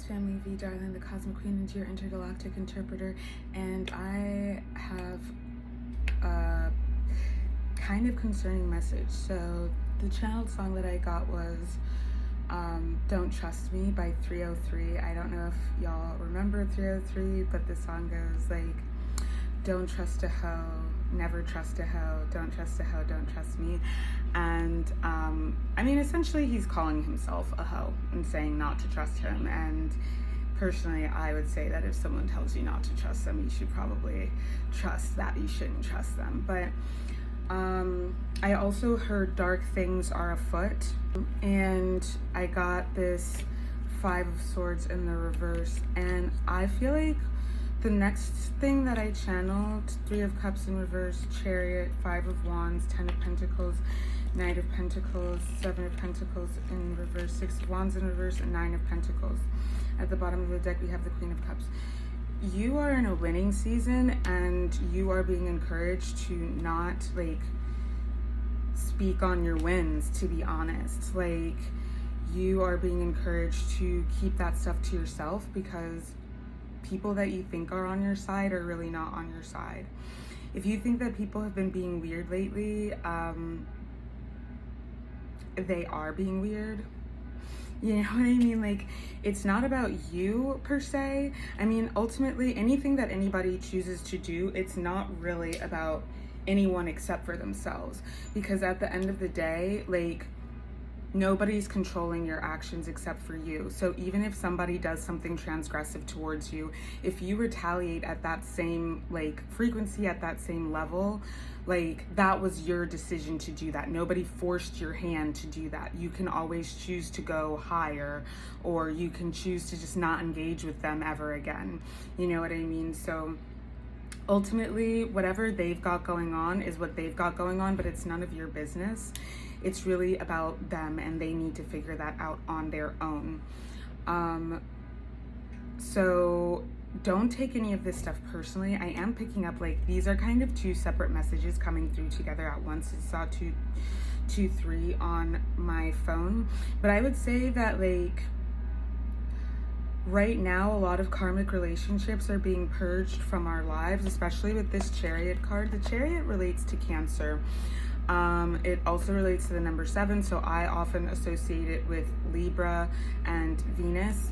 family, Vie Darling, the Cosmic Queen and your intergalactic interpreter, and I have a kind of concerning message. So the channeled song that I got was Don't Trust Me by 𝗃𝗍𝗄. I don't know if y'all remember 𝗃𝗍𝗄, but the song goes like, don't trust a hoe, never trust a hoe, don't trust a hoe, don't trust me. And I mean, essentially he's calling himself a hoe and saying not to trust him. And personally, I would say that if someone tells you not to trust them, you should probably trust that you shouldn't trust them. But I also heard dark things are afoot, and I got this 5 of Swords in the reverse, and I feel like the next thing that I channeled, 3 of Cups in reverse, Chariot, 5 of Wands, 10 of Pentacles, Knight of Pentacles, 7 of Pentacles in reverse, 6 of Wands in reverse, and 9 of Pentacles. At the bottom of the deck, we have the Queen of Cups. You are in a winning season, and you are being encouraged to not, like, speak on your wins, to be honest. Like, you are being encouraged to keep that stuff to yourself, because people that you think are on your side are really not on your side. If you think that people have been being weird lately, they are being weird. You know what I mean? Like, it's not about you per se. I mean, ultimately, anything that anybody chooses to do, it's not really about anyone except for themselves. Because at the end of the day, like, nobody's controlling your actions except for you. So even if somebody does something transgressive towards you, if you retaliate at that same, like, frequency, at that same level, like, that was your decision to do that. Nobody forced your hand to do that. You can always choose to go higher, or you can choose to just not engage with them ever again. You know what I mean? So ultimately, whatever they've got going on is what they've got going on, but it's none of your business. It's really about them, and they need to figure that out on their own. So don't take any of this stuff personally. I am picking up, like, these are kind of 2 separate messages coming through together at once. I saw 223 on my phone, but I would say that, like, right now a lot of karmic relationships are being purged from our lives, especially with this Chariot card. The Chariot relates to Cancer. It also relates to the number 7, so I often associate it with Libra and Venus.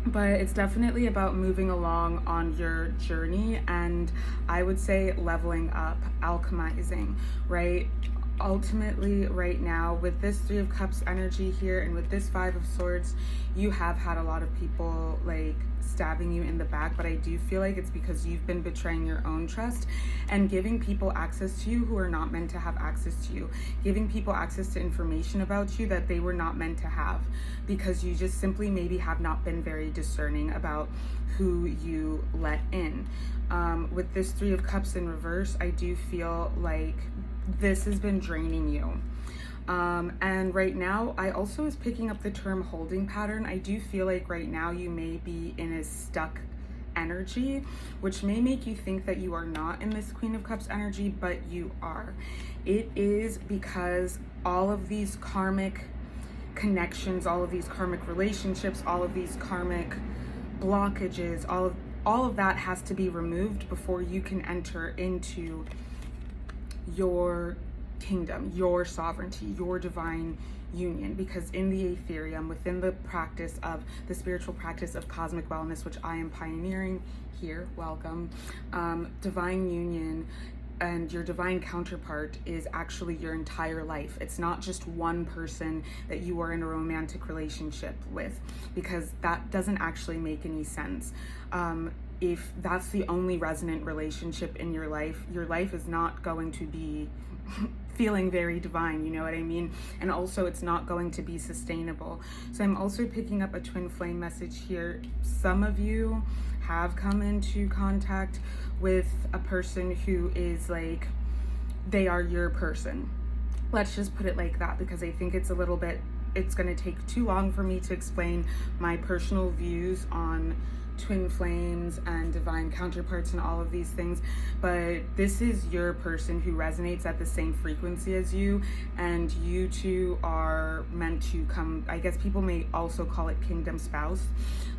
But it's definitely about moving along on your journey, and I would say leveling up, alchemizing, right? Ultimately, right now, with this 3 of Cups energy here and with this 5 of Swords, you have had a lot of people, like, stabbing you in the back, but I do feel like it's because you've been betraying your own trust and giving people access to you who are not meant to have access to you, giving people access to information about you that they were not meant to have, because you just simply maybe have not been very discerning about who you let in. With this 3 of Cups in reverse, I do feel like this has been draining you. And right now, I also was picking up the term holding pattern. I do feel like right now you may be in a stuck energy, which may make you think that you are not in this Queen of Cups energy, but you are. It is because all of these karmic connections, all of these karmic relationships, all of these karmic blockages, all of that has to be removed before you can enter into your kingdom, your sovereignty, your divine union. Because in the Aetherium, within the practice of the spiritual practice of cosmic wellness, which I am pioneering here, welcome, divine union and your divine counterpart is actually your entire life. It's not just one person that you are in a romantic relationship with, because that doesn't actually make any sense. If that's the only resonant relationship in your life is not going to be feeling very divine, you know what I mean? And also, it's not going to be sustainable. So I'm also picking up a twin flame message here. Some of you have come into contact with a person who is like, they are your person. Let's just put it like that, because I think it's going to take too long for me to explain my personal views on twin flames and divine counterparts and all of these things, but this is your person who resonates at the same frequency as you, and you two are meant to come, I guess people may also call it kingdom spouse.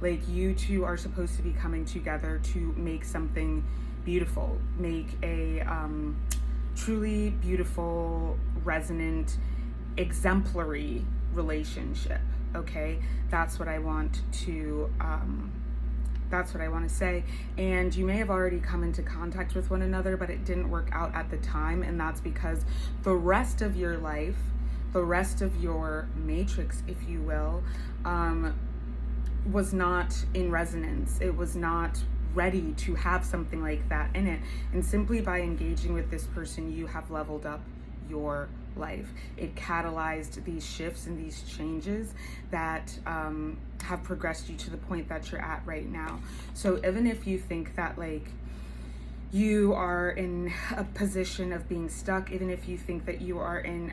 Like, you two are supposed to be coming together to make something beautiful, make a truly beautiful, resonant, exemplary relationship. Okay, that's what I want to say. And you may have already come into contact with one another, but it didn't work out at the time, and that's because the rest of your life, the rest of your matrix, if you will, was not in resonance. It was not ready to have something like that in it. And simply by engaging with this person, you have leveled up your life. It catalyzed these shifts and these changes that have progressed you to the point that you're at right now. So even if you think that like you are in a position of being stuck, even if you think that you are in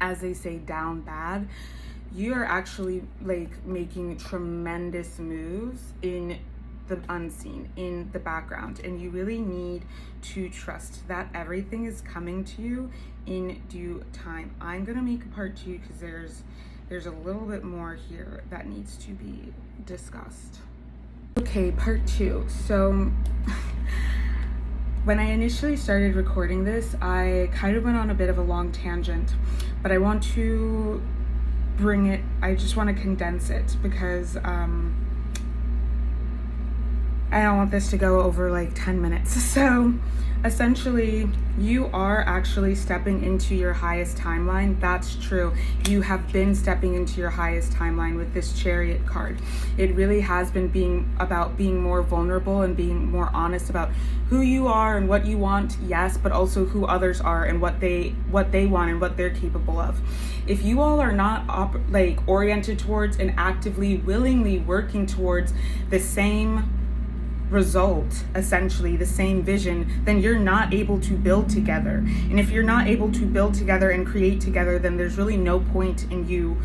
as they say, down bad, you are actually like making tremendous moves in the unseen, in the background, and you really need to trust that everything is coming to you in due time. I'm gonna make a part 2 because there's a little bit more here that needs to be discussed. Okay, part 2. So when I initially started recording this, I kind of went on a bit of a long tangent, but I want to bring it, I just want to condense it because I don't want this to go over like 10 minutes. So essentially, you are actually stepping into your highest timeline. That's true. You have been stepping into your highest timeline with this Chariot card. It really has been about being more vulnerable and being more honest about who you are and what you want, yes, but also who others are and what they want and what they're capable of. If you all are not oriented towards and actively, willingly working towards the same result, essentially the same vision, then you're not able to build together. And if you're not able to build together and create together, then there's really no point in you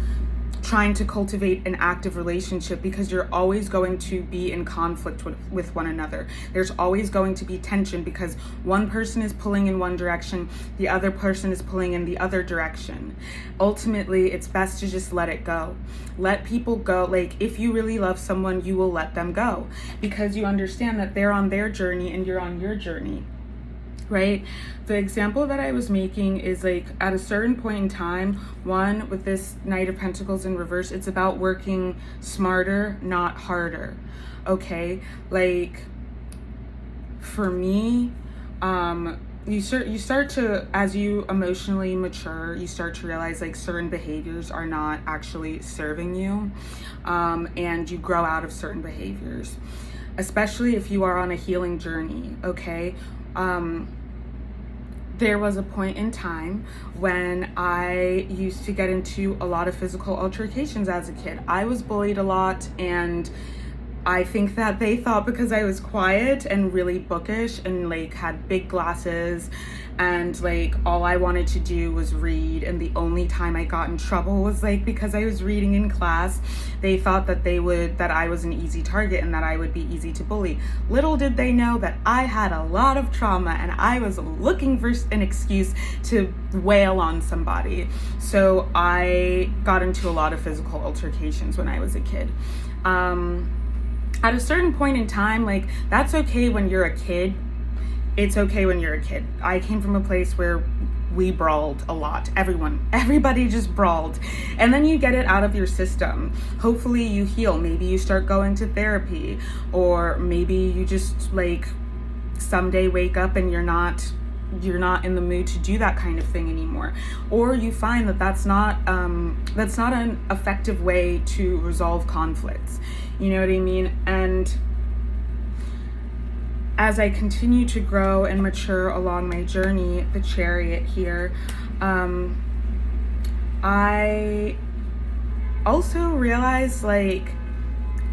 trying to cultivate an active relationship, because you're always going to be in conflict with one another. There's always going to be tension because one person is pulling in one direction, the other person is pulling in the other direction. Ultimately, it's best to just let it go. Let people go. Like, if you really love someone, you will let them go because you understand that they're on their journey and you're on your journey. Right? The example that I was making is like at a certain point in time, one, with this Knight of Pentacles in reverse, it's about working smarter, not harder. Okay? Like, for me, you start to, as you emotionally mature, you start to realize like certain behaviors are not actually serving you, and you grow out of certain behaviors, especially if you are on a healing journey. Okay? There was a point in time when I used to get into a lot of physical altercations as a kid. I was bullied a lot, and I think that they thought because I was quiet and really bookish and like had big glasses and like all I wanted to do was read, and the only time I got in trouble was like because I was reading in class, they thought that I was an easy target and that I would be easy to bully. Little did they know that I had a lot of trauma and I was looking for an excuse to wail on somebody. So I got into a lot of physical altercations when I was a kid. At a certain point in time, like, that's okay when you're a kid. It's okay when you're a kid. I came from a place where we brawled a lot. Everybody just brawled. And then you get it out of your system. Hopefully you heal. Maybe you start going to therapy, or maybe you just like someday wake up and you're not in the mood to do that kind of thing anymore, or you find that that's not an effective way to resolve conflicts. You know what I mean? And as I continue to grow and mature along my journey, the Chariot here, I also realized like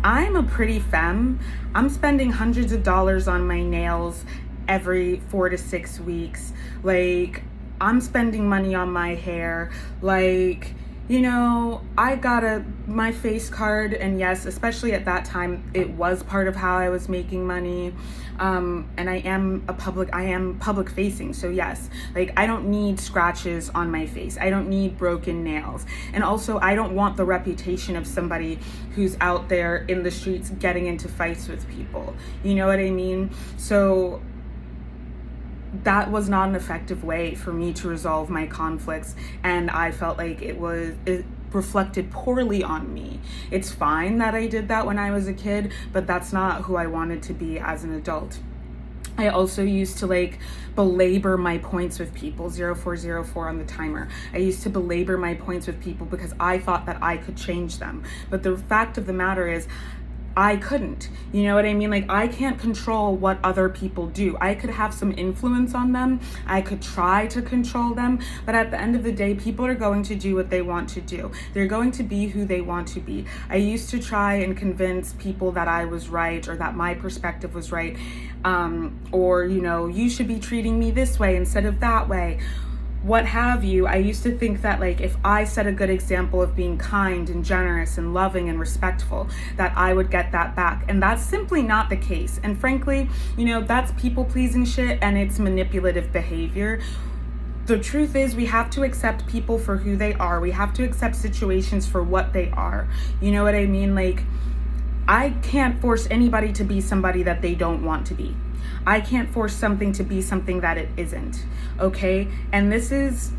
I'm a pretty femme. I'm spending hundreds of dollars on my nails every 4 to 6 weeks. Like, I'm spending money on my hair. Like, you know, I got my face card, and yes, especially at that time, it was part of how I was making money. And I am public facing. So yes, like I don't need scratches on my face. I don't need broken nails. And also I don't want the reputation of somebody who's out there in the streets getting into fights with people. You know what I mean? So that was not an effective way for me to resolve my conflicts, and I felt like it reflected poorly on me. It's fine that I did that when I was a kid, but that's not who I wanted to be as an adult. I also used to like belabor my points with people, 0404 on the timer. I used to belabor my points with people because I thought that I could change them. But the fact of the matter is, I couldn't. You know what I mean? Like, I can't control what other people do. I could have some influence on them. I could try to control them. But at the end of the day, people are going to do what they want to do. They're going to be who they want to be. I used to try and convince people that I was right, or that my perspective was right. Or, you know, you should be treating me this way instead of that way. What have you. I used to think that like if I set a good example of being kind and generous and loving and respectful, that I would get that back. And that's simply not the case. And frankly, you know, that's people pleasing shit, and it's manipulative behavior. The truth is, we have to accept people for who they are. We have to accept situations for what they are. You know what I mean? Like, I can't force anybody to be somebody that they don't want to be. I can't force something to be something that it isn't, okay? And this is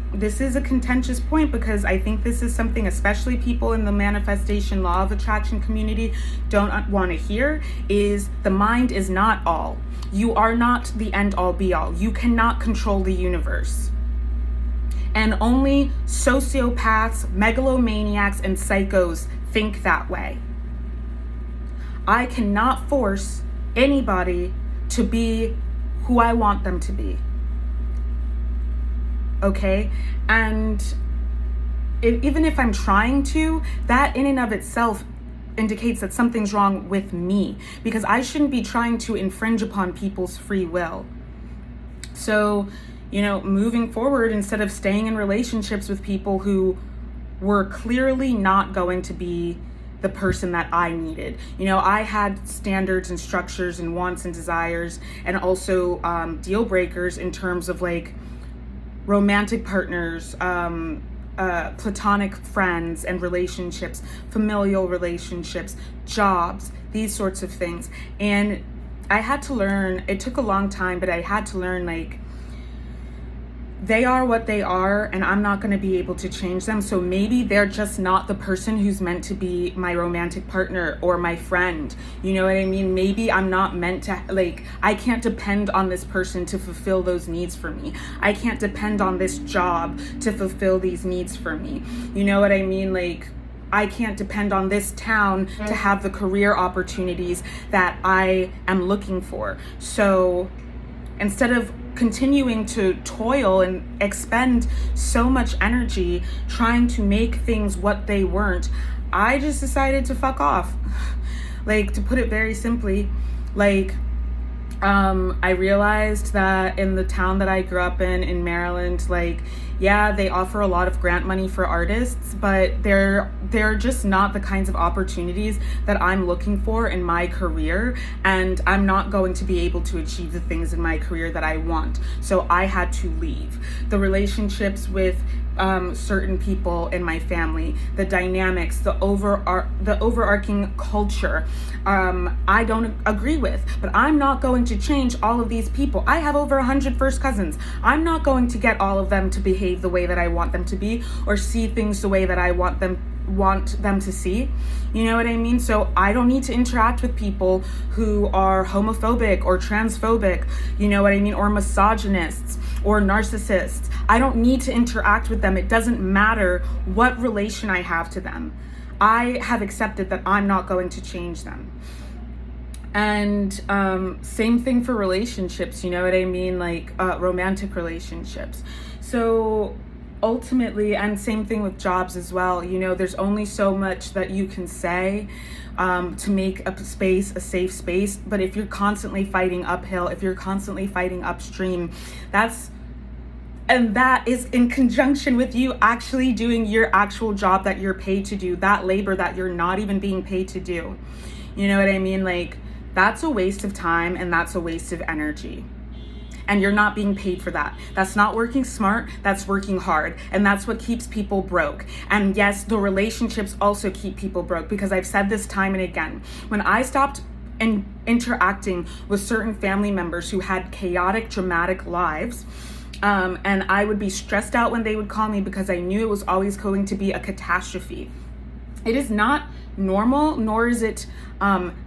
a contentious point, because I think this is something especially people in the manifestation law of attraction community don't want to hear, is the mind is not all. You are not the end all be all. You cannot control the universe. And only sociopaths, megalomaniacs, and psychos think that way. I cannot force anybody to be who I want them to be. Okay? And even if I'm trying to, that in and of itself indicates that something's wrong with me, because I shouldn't be trying to infringe upon people's free will. So, you know, moving forward, instead of staying in relationships with people who were clearly not going to be the person that I needed. You know, I had standards and structures and wants and desires, and also deal breakers in terms of like romantic partners, platonic friends and relationships, familial relationships, jobs, these sorts of things. And I had to learn, it took a long time, but I had to learn, like, they are what they are, and I'm not going to be able to change them. So maybe they're just not the person who's meant to be my romantic partner or my friend. You know what I mean? Maybe I'm not meant to, like, I can't depend on this person to fulfill those needs for me. I can't depend on this job to fulfill these needs for me. You know what I mean? Like, I can't depend on this town to have the career opportunities that I am looking for. So instead of continuing to toil and expend so much energy trying to make things what they weren't, I just decided to fuck off. Like, to put it very simply, like, I realized that in the town that I grew up in Maryland, like, yeah, they offer a lot of grant money for artists, but they're just not the kinds of opportunities that I'm looking for in my career, and I'm not going to be able to achieve the things in my career that I want. So I had to leave. The relationships with certain people in my family, the dynamics, the overarching culture, I don't agree with, but I'm not going to change all of these people. I have over 100 first cousins. I'm not going to get all of them to behave the way that I want them to be, or see things the way that I want them to see. You know what I mean? So I don't need to interact with people who are homophobic or transphobic, you know what I mean, or misogynists or narcissists. I don't need to interact with them. It doesn't matter what relation I have to them. I have accepted that I'm not going to change them. And same thing for relationships, you know what I mean, like romantic relationships. So ultimately, and same thing with jobs as well, you know, there's only so much that you can say to make a space a safe space. But if you're constantly fighting uphill, if you're constantly fighting upstream, that's And that is in conjunction with you actually doing your actual job that you're paid to do, that labor that you're not even being paid to do. You know what I mean? Like, that's a waste of time and that's a waste of energy. And you're not being paid for that. That's not working smart, that's working hard. And that's what keeps people broke. And yes, the relationships also keep people broke, because I've said this time and again. When I stopped interacting with certain family members who had chaotic, dramatic lives, and I would be stressed out when they would call me because I knew it was always going to be a catastrophe. It is not normal, nor is it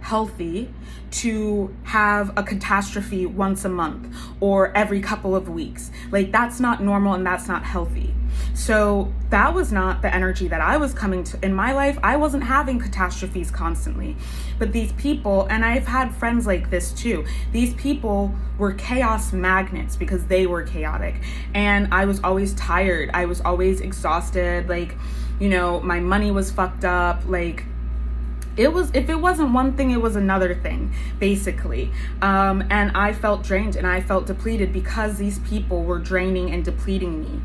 healthy to have a catastrophe once a month or every couple of weeks. Like, that's not normal and that's not healthy. So that was not the energy that I was coming to in my life. I wasn't having catastrophes constantly. But these people, and I've had friends like this too, these people were chaos magnets because they were chaotic. And I was always tired. I was always exhausted. Like, you know, my money was fucked up. Like, if it wasn't one thing, it was another thing, basically. And I felt drained and I felt depleted because these people were draining and depleting me.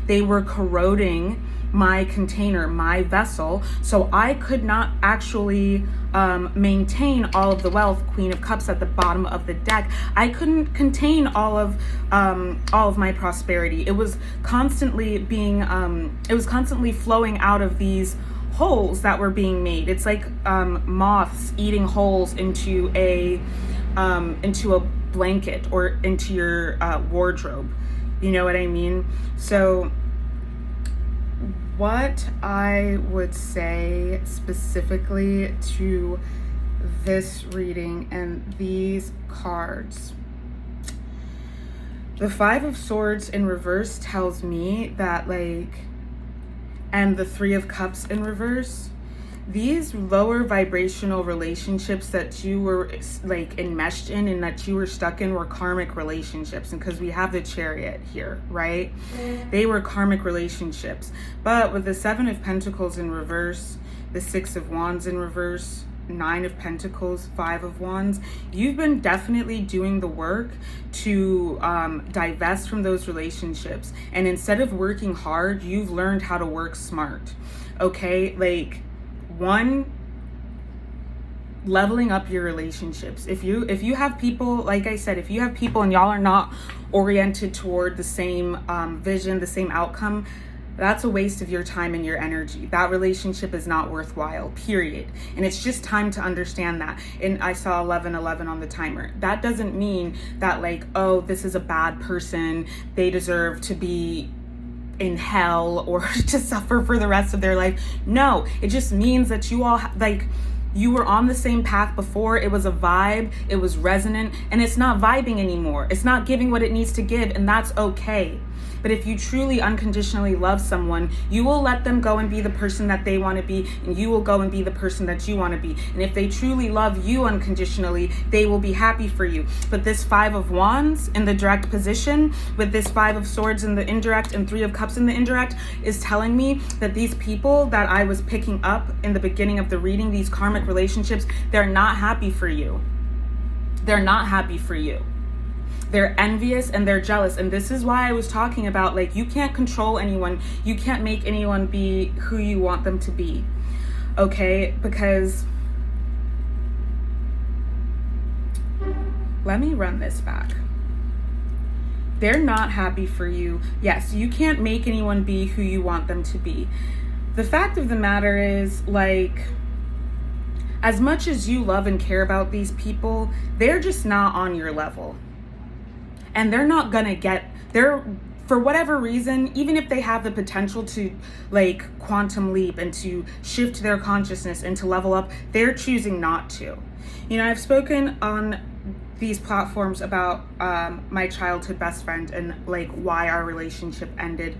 They were corroding my container, my vessel, so I could not actually maintain all of the wealth, Queen of Cups at the bottom of the deck. I couldn't contain all of my prosperity. It was constantly flowing out of these holes that were being made. It's like moths eating holes into a blanket or into your wardrobe. You know what I mean? So what I would say specifically to this reading and these cards, the Five of Swords in reverse tells me that, like, and the Three of Cups in reverse, these lower vibrational relationships that you were like enmeshed in and that you were stuck in were karmic relationships. And because we have the Chariot here, right? They were karmic relationships. But with the Seven of Pentacles in reverse, the Six of Wands in reverse, Nine of Pentacles, Five of Wands, you've been definitely doing the work to divest from those relationships. And instead of working hard, you've learned how to work smart. Okay? Like, one, leveling up your relationships. If you have people, like I said, if you have people and y'all are not oriented toward the same vision, the same outcome, that's a waste of your time and your energy. That relationship is not worthwhile, period. And it's just time to understand that. And I saw 1111 on the timer. That doesn't mean that, like, oh, this is a bad person, they deserve to be in hell or to suffer for the rest of their life. No, it just means that you all you were on the same path before. It was a vibe, it was resonant, and it's not vibing anymore. It's not giving what it needs to give, and that's okay. But if you truly unconditionally love someone, you will let them go and be the person that they want to be, and you will go and be the person that you want to be. And if they truly love you unconditionally, they will be happy for you. But this Five of Wands in the direct position with this Five of Swords in the indirect and Three of Cups in the indirect is telling me that these people that I was picking up in the beginning of the reading, these karmic relationships, they're not happy for you. They're not happy for you. They're envious and they're jealous. And this is why I was talking about, like, you can't control anyone. You can't make anyone be who you want them to be. Okay? Because, let me run this back. They're not happy for you. Yes, you can't make anyone be who you want them to be. The fact of the matter is, like, as much as you love and care about these people, they're just not on your level. And they're not gonna for whatever reason, even if they have the potential to, like, quantum leap and to shift their consciousness and to level up, they're choosing not to. You know, I've spoken on these platforms about my childhood best friend and, like, why our relationship ended,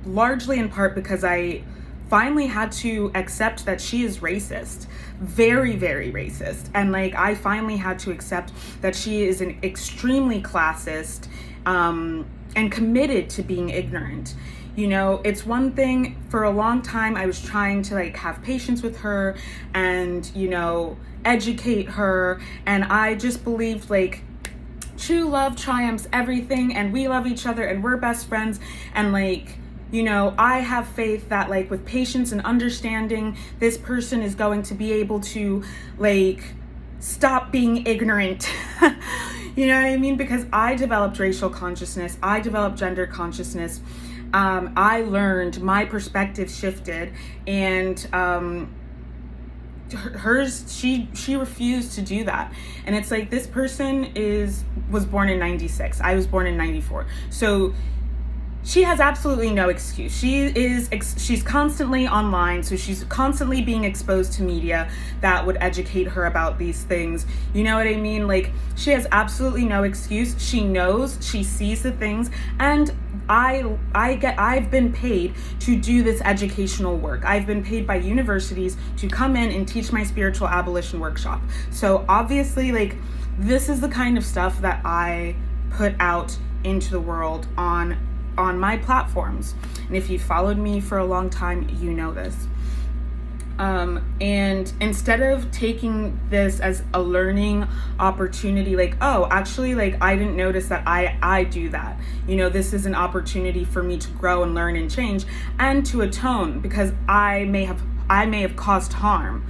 largely in part because I finally had to accept that she is racist, very, very racist. And, like, I finally had to accept that she is an extremely classist and committed to being ignorant. You know, it's one thing, for a long time I was trying to, like, have patience with her and, you know, educate her, and I just believed, like, true love triumphs everything, and we love each other, and we're best friends, and like, you know, I have faith that like with patience and understanding, this person is going to be able to like stop being ignorant. You know what I mean? Because I developed racial consciousness, I developed gender consciousness. I learned, my perspective shifted, and she refused to do that. And it's like, this person was born in 96. I was born in 94. So she has absolutely no excuse. She's constantly online, so she's constantly being exposed to media that would educate her about these things. You know what I mean? Like, she has absolutely no excuse. She knows, she sees the things, and I've been paid to do this educational work. I've been paid by universities to come in and teach my spiritual abolition workshop. So obviously, like, this is the kind of stuff that I put out into the world on my platforms. And if you followed me for a long time, you know this. And instead of taking this as a learning opportunity, like, oh, actually, like, I didn't notice that I do that. You know, this is an opportunity for me to grow and learn and change, and to atone, because I may have caused harm.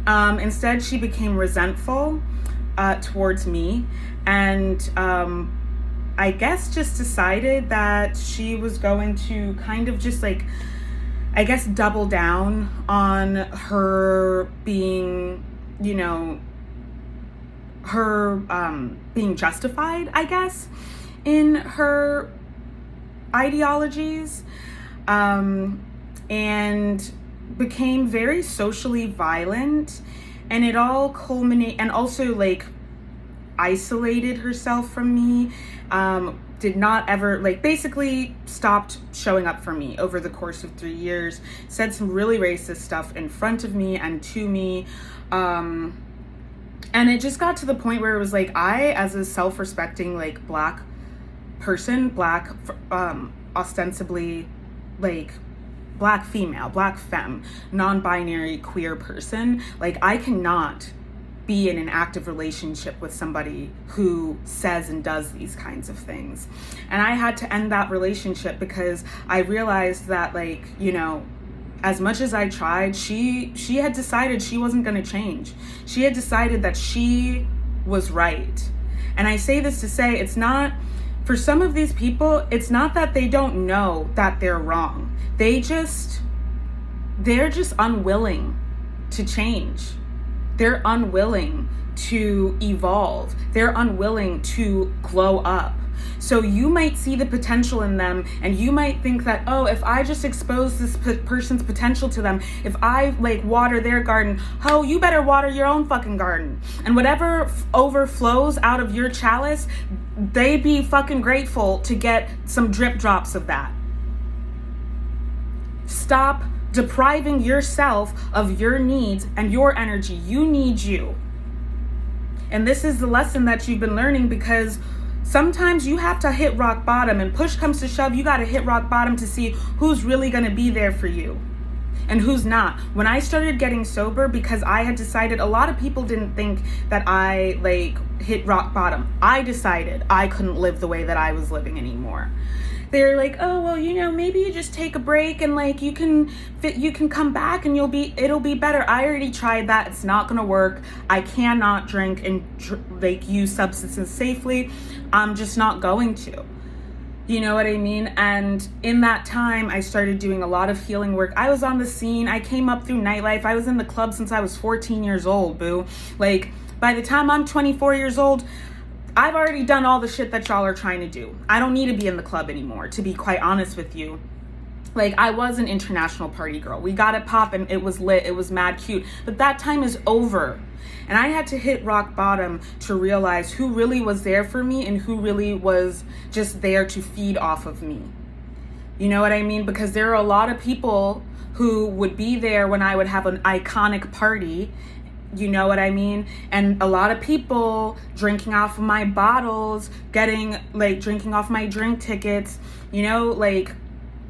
Instead, she became resentful towards me, and I guess just decided that she was going to kind of just like, I guess, double down on her being, you know, her being justified, I guess, in her ideologies, and became very socially violent, and it all culminated, and also like isolated herself from me, did not ever, like, basically stopped showing up for me over the course of 3 years, said some really racist stuff in front of me and to me, and it just got to the point where it was like, I, as a self-respecting, like, black person, ostensibly, like, black female, black femme, non-binary queer person, like, I cannot be in an active relationship with somebody who says and does these kinds of things. And I had to end that relationship because I realized that, like, you know, as much as I tried, she had decided she wasn't going to change. She had decided that she was right. And I say this to say, it's not, for some of these people, it's not that they don't know that they're wrong. They're just unwilling to change. They're unwilling to evolve. They're unwilling to glow up. So you might see the potential in them, and you might think that, oh, if I just expose this person's potential to them, if I like water their garden, oh, you better water your own fucking garden. And whatever overflows out of your chalice, they be fucking grateful to get some drip drops of that. Stop depriving yourself of your needs and your energy. You need you. And this is the lesson that you've been learning, because sometimes you have to hit rock bottom, and push comes to shove, you got to hit rock bottom to see who's really going to be there for you and who's not. When I started getting sober, because I had decided, a lot of people didn't think that I like hit rock bottom. I decided I couldn't live the way that I was living anymore. They're like, oh, well, you know, maybe you just take a break and like you can come back and it'll be better. I already tried that. It's not going to work. I cannot drink and like use substances safely. I'm just not going to. You know what I mean? And in that time, I started doing a lot of healing work. I was on the scene. I came up through nightlife. I was in the club since I was 14 years old, boo. Like, by the time I'm 24 years old, I've already done all the shit that y'all are trying to do. I don't need to be in the club anymore, to be quite honest with you. Like, I was an international party girl. We got it poppin', it was lit, it was mad cute. But that time is over. And I had to hit rock bottom to realize who really was there for me and who really was just there to feed off of me. You know what I mean? Because there are a lot of people who would be there when I would have an iconic party. You know what I mean? And a lot of people drinking off of my bottles, drinking off my drink tickets, you know, like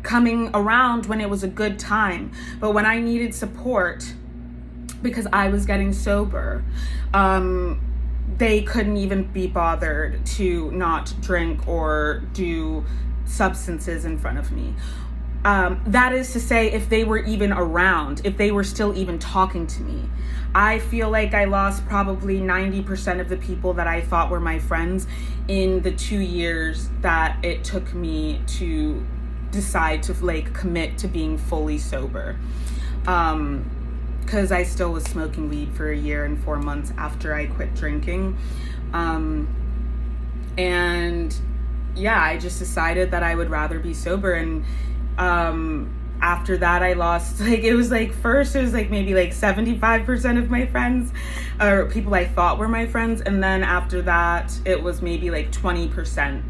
coming around when it was a good time. But when I needed support, because I was getting sober, they couldn't even be bothered to not drink or do substances in front of me. That is to say, if they were even around, if they were still even talking to me. I feel like I lost probably 90% of the people that I thought were my friends in the 2 years that it took me to decide to like commit to being fully sober. Because I still was smoking weed for a year and 4 months after I quit drinking. And yeah, I just decided that I would rather be sober. And after that, I lost, like, it was like, first it was like maybe like 75% of my friends, or people I thought were my friends. And then after that, it was maybe like 20%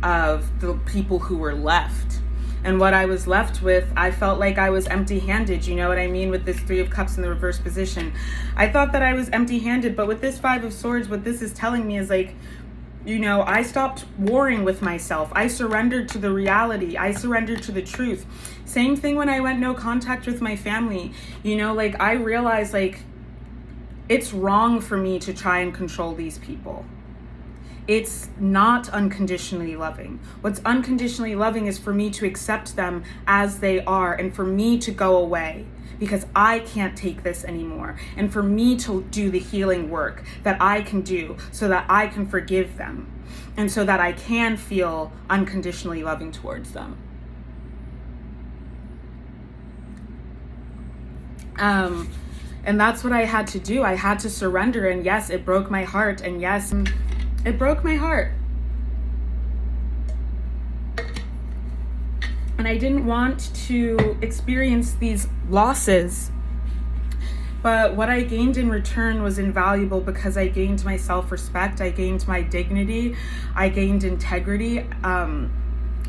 of the people who were left. And what I was left with, I felt like I was empty-handed, you know what I mean, with this 3 of Cups in the reverse position. I thought that I was empty-handed, but with this 5 of Swords, what this is telling me is like, you know, I stopped warring with myself. I surrendered to the reality. I surrendered to the truth. Same thing when I went no contact with my family. You know, like, I realized, like, it's wrong for me to try and control these people. It's not unconditionally loving. What's unconditionally loving is for me to accept them as they are and for me to go away because I can't take this anymore, and for me to do the healing work that I can do so that I can forgive them and so that I can feel unconditionally loving towards them. And that's what I had to do. I had to surrender, and yes, it broke my heart, and yes, it broke my heart. And I didn't want to experience these losses. But what I gained in return was invaluable because I gained my self-respect, I gained my dignity, I gained integrity,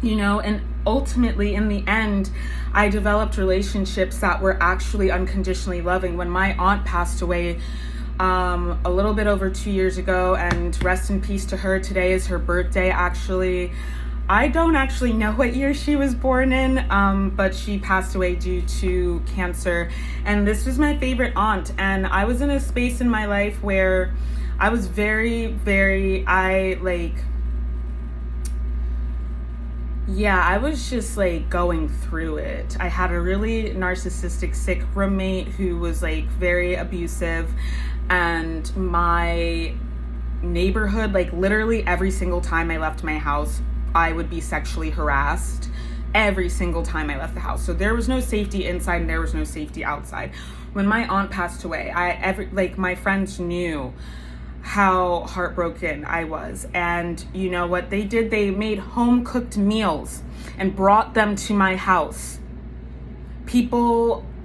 you know, and ultimately in the end, I developed relationships that were actually unconditionally loving. When my aunt passed away, a little bit over 2 years ago, and rest in peace to her. Today is her birthday, actually. I don't actually know what year she was born in, but she passed away due to cancer. And this was my favorite aunt. And I was in a space in my life where I was I was just like going through it. I had a really narcissistic, sick roommate who was like very abusive. And my neighborhood, like literally every single time I left my house, I would be sexually harassed every single time I left the house. So there was no safety inside and there was no safety outside. When my aunt passed away, my friends knew how heartbroken I was. And you know what they did? They made home cooked meals and brought them to my house.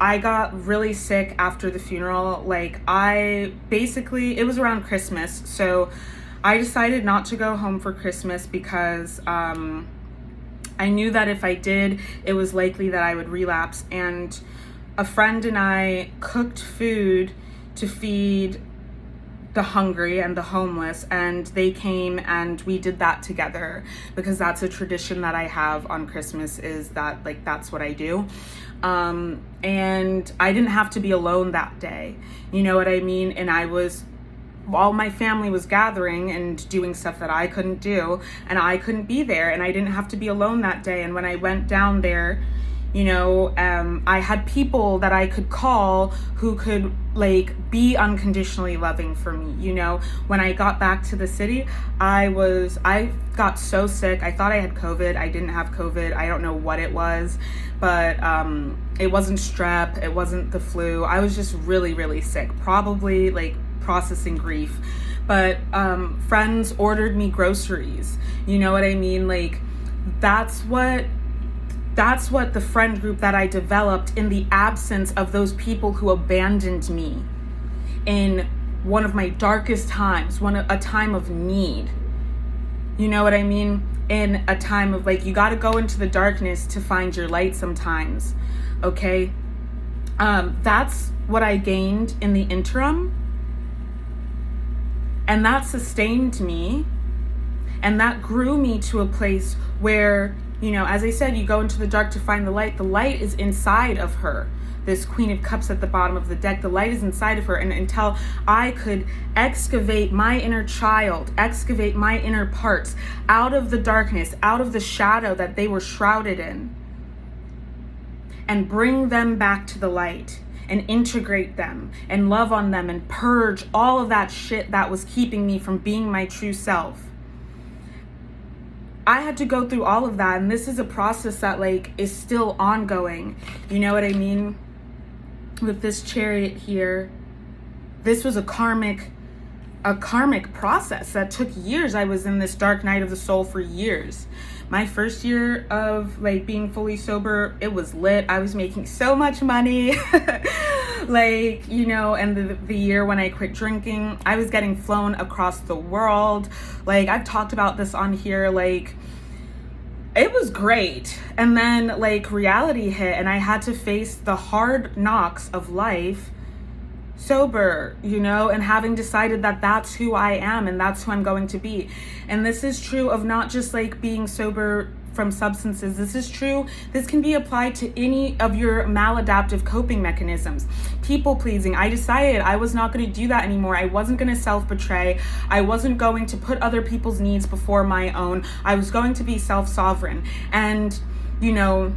I got really sick after the funeral. It was around Christmas. So I decided not to go home for Christmas because I knew that if I did, it was likely that I would relapse. And a friend and I cooked food to feed the hungry and the homeless, and they came and we did that together because that's a tradition that I have on Christmas, is that that's what I do. And I didn't have to be alone that day, you know what I mean? And all my family was gathering and doing stuff that I couldn't do, and I couldn't be there, and I didn't have to be alone that day. And when I went down there, you know, I had people that I could call who could be unconditionally loving for me. You know, when I got back to the city, I got so sick. I thought I had COVID. I didn't have COVID. I don't know what it was, but it wasn't strep. It wasn't the flu. I was just really, really sick, probably processing grief. But friends ordered me groceries. You know what I mean? That's what the friend group that I developed in the absence of those people who abandoned me in one of my darkest times, a time of need. You know what I mean? In a time of you got to go into the darkness to find your light sometimes. Okay? That's what I gained in the interim. And that sustained me. And that grew me to a place where, you know, as I said, you go into the dark to find the light. The light is inside of her. this Queen of Cups at the bottom of the deck. The light is inside of her, and until I could excavate my inner child, excavate my inner parts out of the darkness, out of the shadow that they were shrouded in, and bring them back to the light, and integrate them, and love on them, and purge all of that shit that was keeping me from being my true self. I had to go through all of that, and this is a process that like is still ongoing. You know what I mean? With this Chariot here, this was a karmic process that took years. I was in this dark night of the soul for years. My first year of like being fully sober, it was lit. I was making so much money. Like, you know, and the year when I quit drinking, I was getting flown across the world. Like, I've talked about this on here. Like, it was great. And then like reality hit, and I had to face the hard knocks of life sober, you know, and having decided that that's who I am and that's who I'm going to be. And this is true of not just like being sober from substances. This is true. This can be applied to any of your maladaptive coping mechanisms. People pleasing. I decided I was not going to do that anymore. I wasn't going to self-betray. I wasn't going to put other people's needs before my own. I was going to be self-sovereign. And, you know,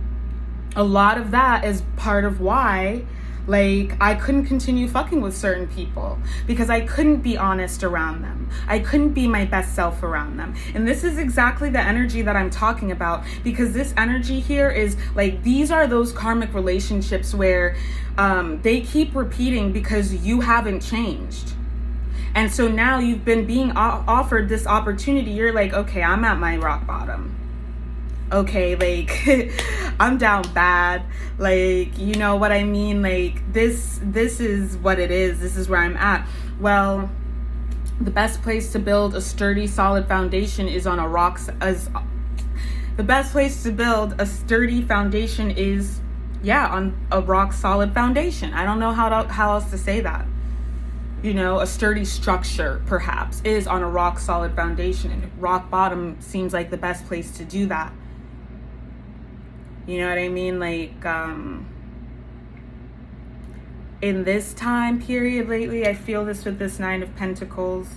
a lot of that is part of why like I couldn't continue fucking with certain people, because I couldn't be honest around them. I couldn't be my best self around them. And this is exactly the energy that I'm talking about, because this energy here is like, these are those karmic relationships where they keep repeating because you haven't changed. And so now you've been being offered this opportunity. You're like, okay, I'm at my rock bottom. Okay, like I'm down bad, like, you know what I mean? Like this is what it is. This is where I'm at. Well, the best place to build a sturdy, solid foundation is on a rock. The best place to build a sturdy foundation is, yeah, on a rock solid foundation. I don't know how else to say that. You know, a sturdy structure perhaps is on a rock solid foundation, and rock bottom seems like the best place to do that. You know what I mean? Like, in this time period lately, I feel this with this Nine of Pentacles.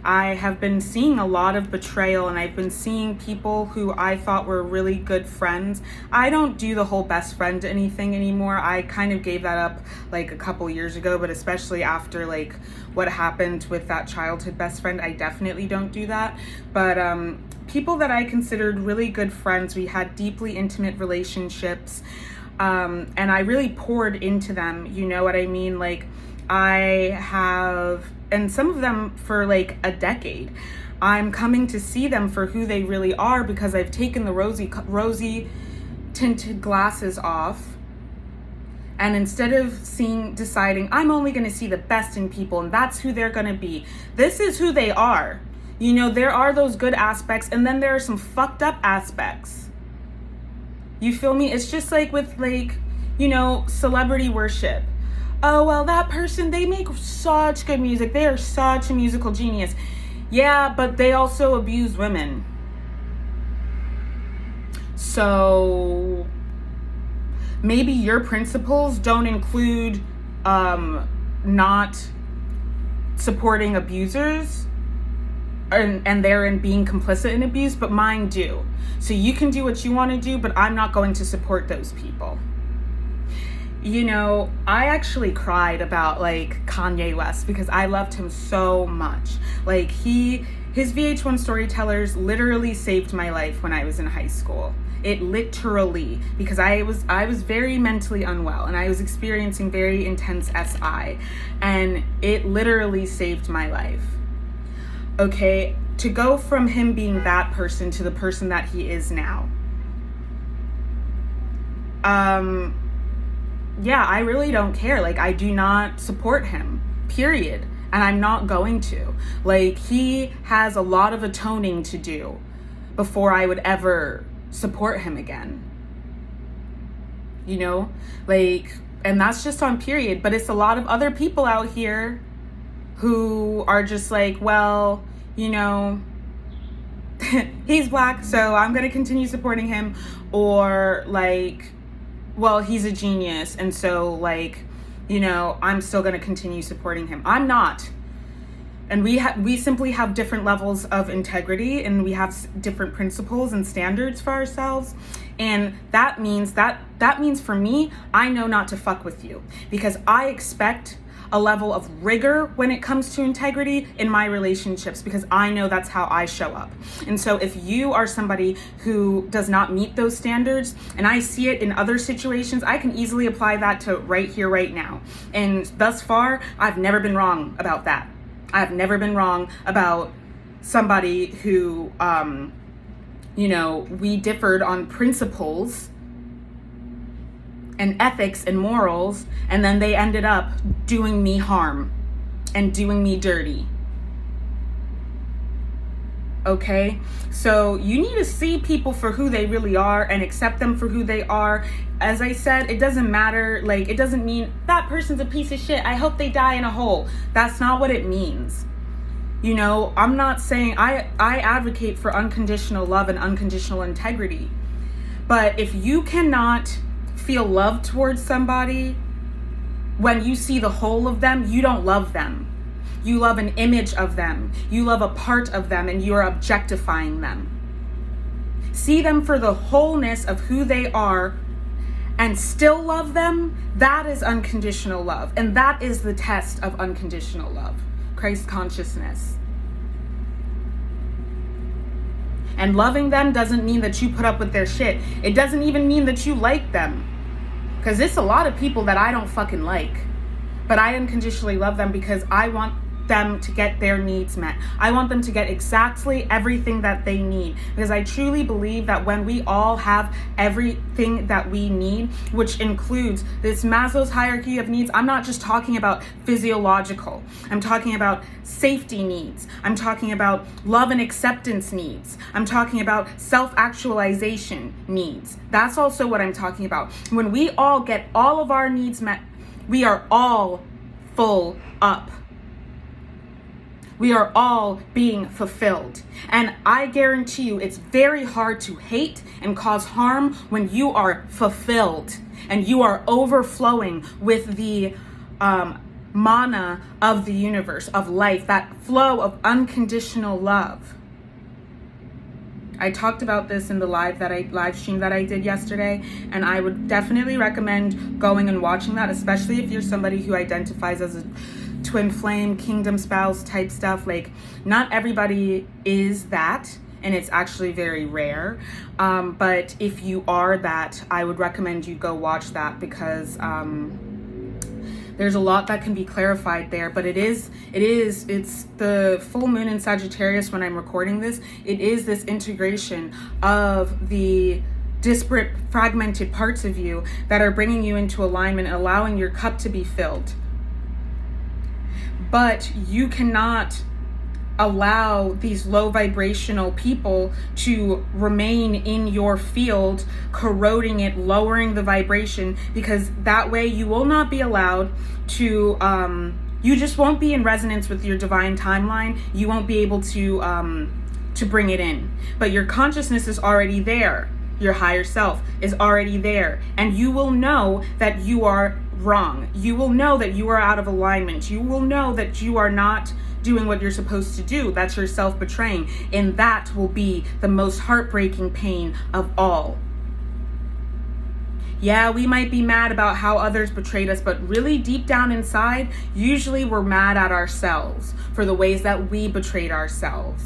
I have been seeing a lot of betrayal, and I've been seeing people who I thought were really good friends. I don't do the whole best friend anything anymore. I kind of gave that up like a couple years ago, but especially after like what happened with that childhood best friend, I definitely don't do that. But people that I considered really good friends, we had deeply intimate relationships, and I really poured into them. You know what I mean? Like I have, and some of them for like a decade. I'm coming to see them for who they really are, because I've taken the rosy tinted glasses off. And instead of deciding I'm only going to see the best in people and that's who they're going to be, this is who they are. You know, there are those good aspects, and then there are some fucked up aspects. You feel me? It's just like with like, you know, celebrity worship. Oh, well, that person, they make such good music. They are such a musical genius. Yeah, but they also abuse women. So maybe your principles don't include not supporting abusers, and therein being complicit in abuse, but mine do. So you can do what you want to do, but I'm not going to support those people. You know, I actually cried about like Kanye West, because I loved him so much. Like his VH1 Storytellers literally saved my life when I was in high school. It literally, because I was very mentally unwell, and I was experiencing very intense SI, and it literally saved my life. Okay, to go from him being that person to the person that he is now. Yeah, I really don't care. Like, I do not support him, period. And I'm not going to. Like, he has a lot of atoning to do before I would ever support him again. You know? Like, and that's just on period. But it's a lot of other people out here who are just like, well, you know, he's black, so I'm going to continue supporting him. Or like, well, he's a genius, and so, like, you know, I'm still going to continue supporting him. I'm not. And we simply have different levels of integrity, and we have different principles and standards for ourselves. And that means for me, I know not to fuck with you, because I expect a level of rigor when it comes to integrity in my relationships, because I know that's how I show up. And so if you are somebody who does not meet those standards, and I see it in other situations, I can easily apply that to right here, right now. And thus far, I've never been wrong about that. I've never been wrong about somebody who, you know, we differed on principles and ethics and morals, and then they ended up doing me harm and doing me dirty. Okay? So you need to see people for who they really are and accept them for who they are. As I said, it doesn't matter, like, it doesn't mean that person's a piece of shit, I hope they die in a hole. That's not what it means. You know, I'm not saying, I advocate for unconditional love and unconditional integrity. But if you cannot feel love towards somebody when you see the whole of them, you don't love them. You love an image of them. You love a part of them, and you are objectifying them. See them for the wholeness of who they are and still love them. That is unconditional love. And that is the test of unconditional love. Christ consciousness. And loving them doesn't mean that you put up with their shit. It doesn't even mean that you like them. Because it's a lot of people that I don't fucking like. But I unconditionally love them because I want them to get their needs met. I want them to get exactly everything that they need, because I truly believe that when we all have everything that we need, which includes this Maslow's hierarchy of needs, I'm not just talking about physiological, I'm talking about safety needs, I'm talking about love and acceptance needs, I'm talking about self-actualization needs. That's also what I'm talking about. When we all get all of our needs met, we are all full up. We are all being fulfilled. And I guarantee you it's very hard to hate and cause harm when you are fulfilled and you are overflowing with the mana of the universe, of life, that flow of unconditional love. I talked about this in the live stream that I did yesterday, and I would definitely recommend going and watching that, especially if you're somebody who identifies as a twin flame, kingdom spouse type stuff. Like, not everybody is that, and it's actually very rare. But if you are that, I would recommend you go watch that, because there's a lot that can be clarified there. But it's the full moon in Sagittarius when I'm recording this. It is this integration of the disparate, fragmented parts of you that are bringing you into alignment and allowing your cup to be filled. But you cannot allow these low vibrational people to remain in your field, corroding it, lowering the vibration, because that way you will not be allowed to, you just won't be in resonance with your divine timeline. You won't be able to bring it in. But your consciousness is already there. Your higher self is already there, and you will know that you are wrong. You will know that you are out of alignment. You will know that you are not doing what you're supposed to do. That's your self-betraying, and that will be the most heartbreaking pain of all. Yeah, we might be mad about how others betrayed us, but really deep down inside, usually we're mad at ourselves for the ways that we betrayed ourselves.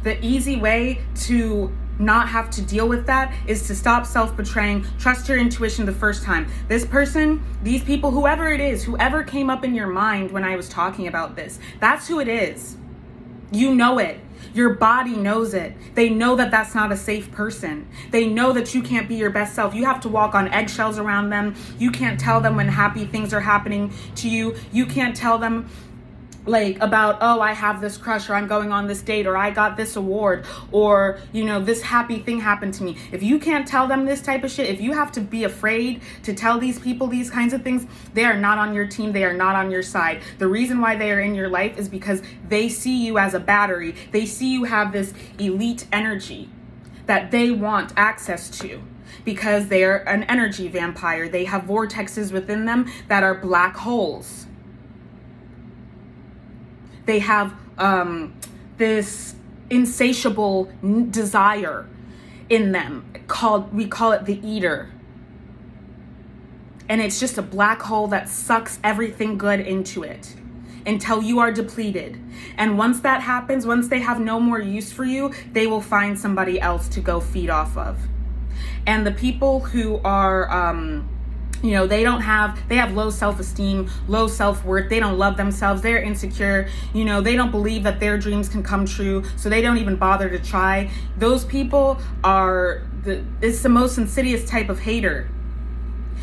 The easy way to not have to deal with that is to stop self-betraying. Trust your intuition the first time. This person, these people, whoever it is, whoever came up in your mind when I was talking about this, that's who it is. You know it. Your body knows it. They know that that's not a safe person. They know that you can't be your best self. You have to walk on eggshells around them. You can't tell them when happy things are happening to you. You can't tell them like about, oh, I have this crush, or I'm going on this date, or I got this award, or, you know, this happy thing happened to me. If you can't tell them this type of shit, if you have to be afraid to tell these people these kinds of things, they are not on your team. They are not on your side. The reason why they are in your life is because they see you as a battery. They see you have this elite energy that they want access to. because they're an energy vampire. They have vortexes within them that are black holes. They have this insatiable desire in them we call it the eater. And it's just a black hole that sucks everything good into it until you are depleted. And once that happens, once they have no more use for you, they will find somebody else to go feed off of. And the people who are, you know, they have low self-esteem, low self-worth. They don't love themselves. They're insecure. You know, they don't believe that their dreams can come true. So they don't even bother to try. Those people it's the most insidious type of hater,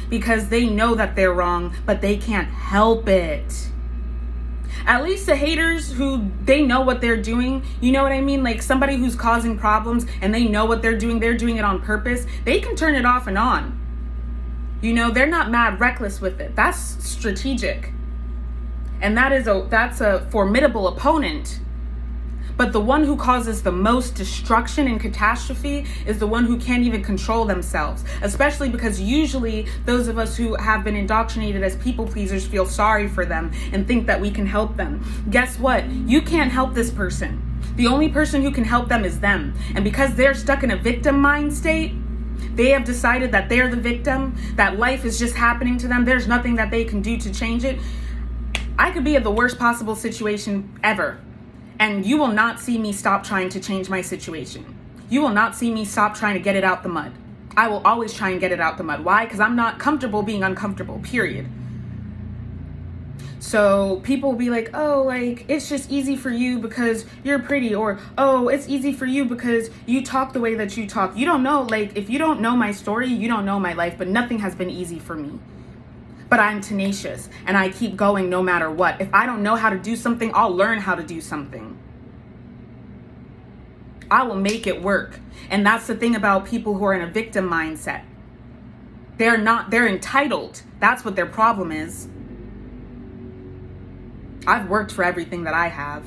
because they know that they're wrong, but they can't help it. At least the haters who they know what they're doing, you know what I mean? Like somebody who's causing problems and they know what they're doing it on purpose. They can turn it off and on. You know, they're not mad reckless with it. That's strategic. And that's a formidable opponent. But the one who causes the most destruction and catastrophe is the one who can't even control themselves. Especially because usually those of us who have been indoctrinated as people pleasers feel sorry for them and think that we can help them. Guess what? You can't help this person. The only person who can help them is them. And because they're stuck in a victim mind state, they have decided that they're the victim, that life is just happening to them. There's nothing that they can do to change it. I could be in the worst possible situation ever, and you will not see me stop trying to change my situation. You will not see me stop trying to get it out the mud. I will always try and get it out the mud. Why? Because I'm not comfortable being uncomfortable, period. So people will be like, oh, like, it's just easy for you because you're pretty, or, oh, it's easy for you because you talk the way that you talk. You don't know, like, if you don't know my story, you don't know my life, but nothing has been easy for me. But I'm tenacious and I keep going no matter what. If I don't know how to do something, I'll learn how to do something. I will make it work. And that's the thing about people who are in a victim mindset. They're entitled. That's what their problem is. I've worked for everything that I have.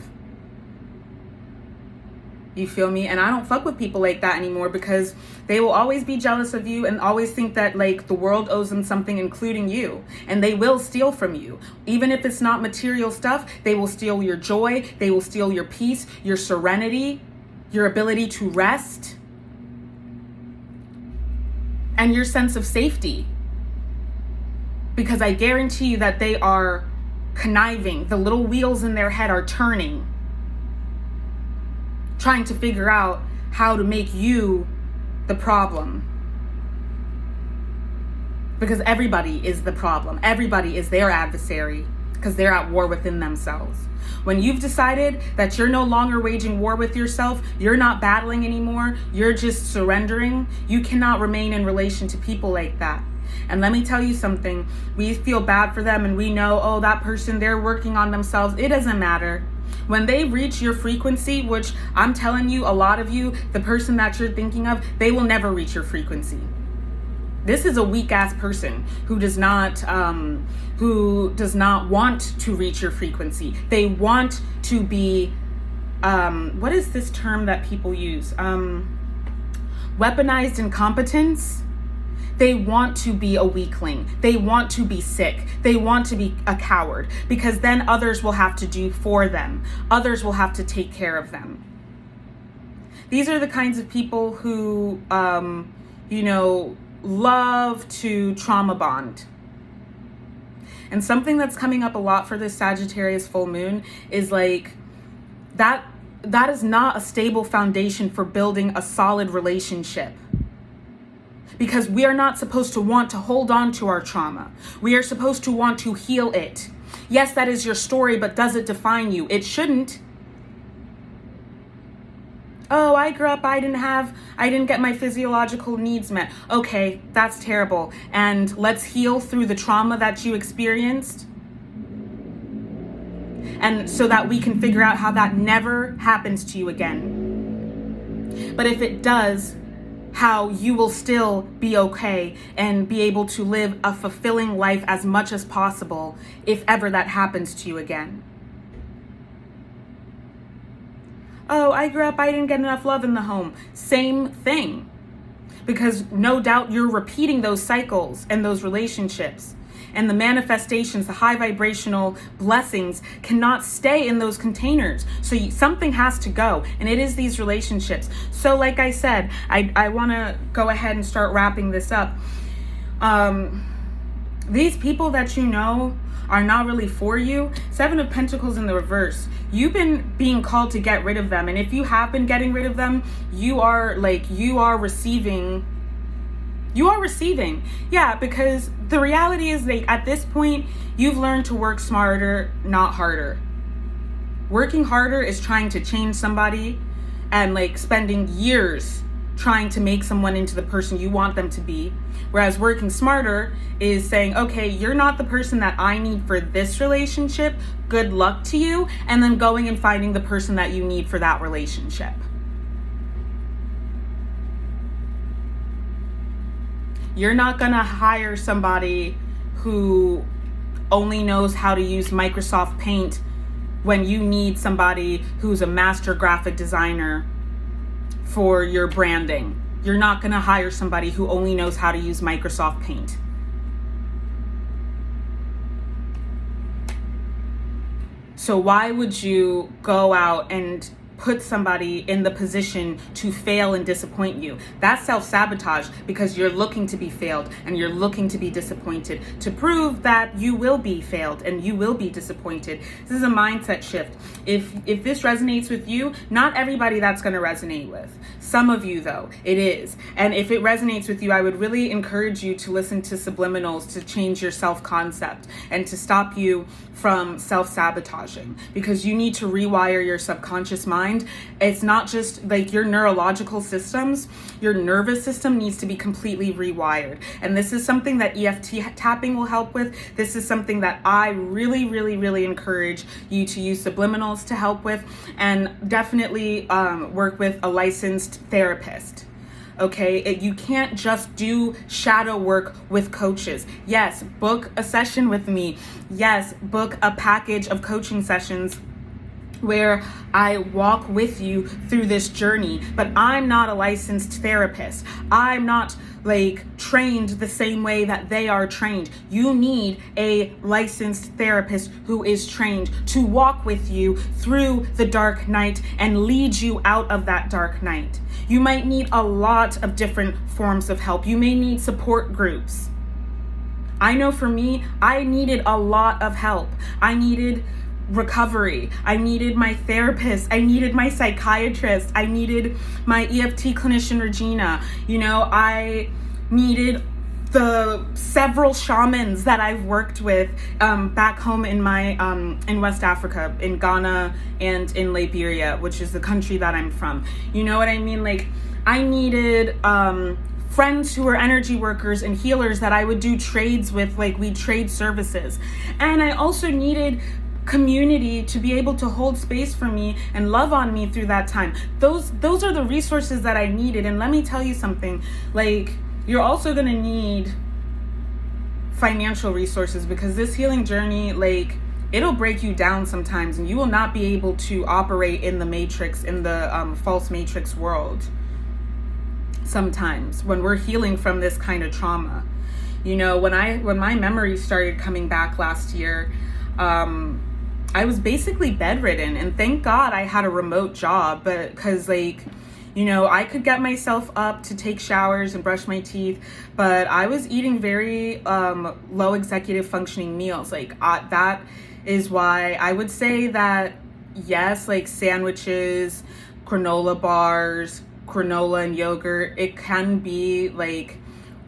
You feel me? And I don't fuck with people like that anymore, because they will always be jealous of you and always think that like the world owes them something, including you. And they will steal from you. Even if it's not material stuff, they will steal your joy. They will steal your peace, your serenity, your ability to rest, and your sense of safety. Because I guarantee you that they are conniving. The little wheels in their head are turning, trying to figure out how to make you the problem. Because everybody is the problem. Everybody is their adversary, because they're at war within themselves. When you've decided that you're no longer waging war with yourself, you're not battling anymore, you're just surrendering, you cannot remain in relation to people like that. And let me tell you something, we feel bad for them and we know, oh, that person, they're working on themselves. It doesn't matter. When they reach your frequency, which I'm telling you, a lot of you, the person that you're thinking of, they will never reach your frequency. This is a weak ass person who does not want to reach your frequency. They want to be, what is this term that people use? Weaponized incompetence. They want to be a weakling. They want to be sick. They want to be a coward, because then others will have to do for them. Others will have to take care of them. These are the kinds of people who, love to trauma bond. And something that's coming up a lot for this Sagittarius full moon is like that is not a stable foundation for building a solid relationship. Because we are not supposed to want to hold on to our trauma. We are supposed to want to heal it. Yes, that is your story, but does it define you? It shouldn't. Oh, I grew up, I didn't get my physiological needs met. Okay, that's terrible. And let's heal through the trauma that you experienced. And so that we can figure out how that never happens to you again. But if it does, how you will still be okay and be able to live a fulfilling life as much as possible if ever that happens to you again. Oh, I grew up, I didn't get enough love in the home. Same thing. because no doubt you're repeating those cycles and those relationships. And the manifestations, the high vibrational blessings cannot stay in those containers. So something has to go, and it is these relationships. So like I said, I want to go ahead and start wrapping this up. These people that you know are not really for you. 7 of Pentacles in the reverse. You've been being called to get rid of them. And if you have been getting rid of them, you are receiving. Yeah, because the reality is that at this point, you've learned to work smarter, not harder. Working harder is trying to change somebody and like spending years trying to make someone into the person you want them to be. Whereas working smarter is saying, okay, you're not the person that I need for this relationship. Good luck to you. And then going and finding the person that you need for that relationship. You're not going to hire somebody who only knows how to use Microsoft Paint when you need somebody who's a master graphic designer for your branding. You're not going to hire somebody who only knows how to use Microsoft Paint. So why would you go out and put somebody in the position to fail and disappoint you? That's self-sabotage, because you're looking to be failed and you're looking to be disappointed to prove that you will be failed and you will be disappointed. This is a mindset shift. If this resonates with you, not everybody that's going to resonate with. Some of you though, it is. And if it resonates with you, I would really encourage you to listen to subliminals to change your self-concept and to stop you from self-sabotaging, because you need to rewire your subconscious mind. It's not just like your neurological systems, your nervous system needs to be completely rewired. And this is something that EFT tapping will help with. This is something that I really, really, really encourage you to use subliminals to help with, and definitely work with a licensed therapist. Okay, you can't just do shadow work with coaches. Yes, book a session with me. Yes, book a package of coaching sessions where I walk with you through this journey. But I'm not a licensed therapist. I'm not like trained the same way that they are trained. You need a licensed therapist who is trained to walk with you through the dark night and lead you out of that dark night. You might need a lot of different forms of help. You may need support groups. I know for me, I needed a lot of help. I needed recovery. I needed my therapist. I needed my psychiatrist. I needed my EFT clinician, Regina. You know, I needed the several shamans that I've worked with back home in my in West Africa, in Ghana and in Liberia, which is the country that I'm from. You know what I mean? Like, I needed friends who were energy workers and healers that I would do trades with, like we'd trade services. And I also needed community to be able to hold space for me and love on me through that time. Those are the resources that I needed. And let me tell you something, like, you're also going to need financial resources, because this healing journey, like, it'll break you down sometimes, and you will not be able to operate in the matrix, in the false matrix world sometimes when we're healing from this kind of trauma. You know, when my memory started coming back last year, I was basically bedridden, and thank God I had a remote job, but because, like, you know, I could get myself up to take showers and brush my teeth, but I was eating very low executive functioning meals. Like, that is why I would say that, yes, like sandwiches, granola bars, granola and yogurt, it can be like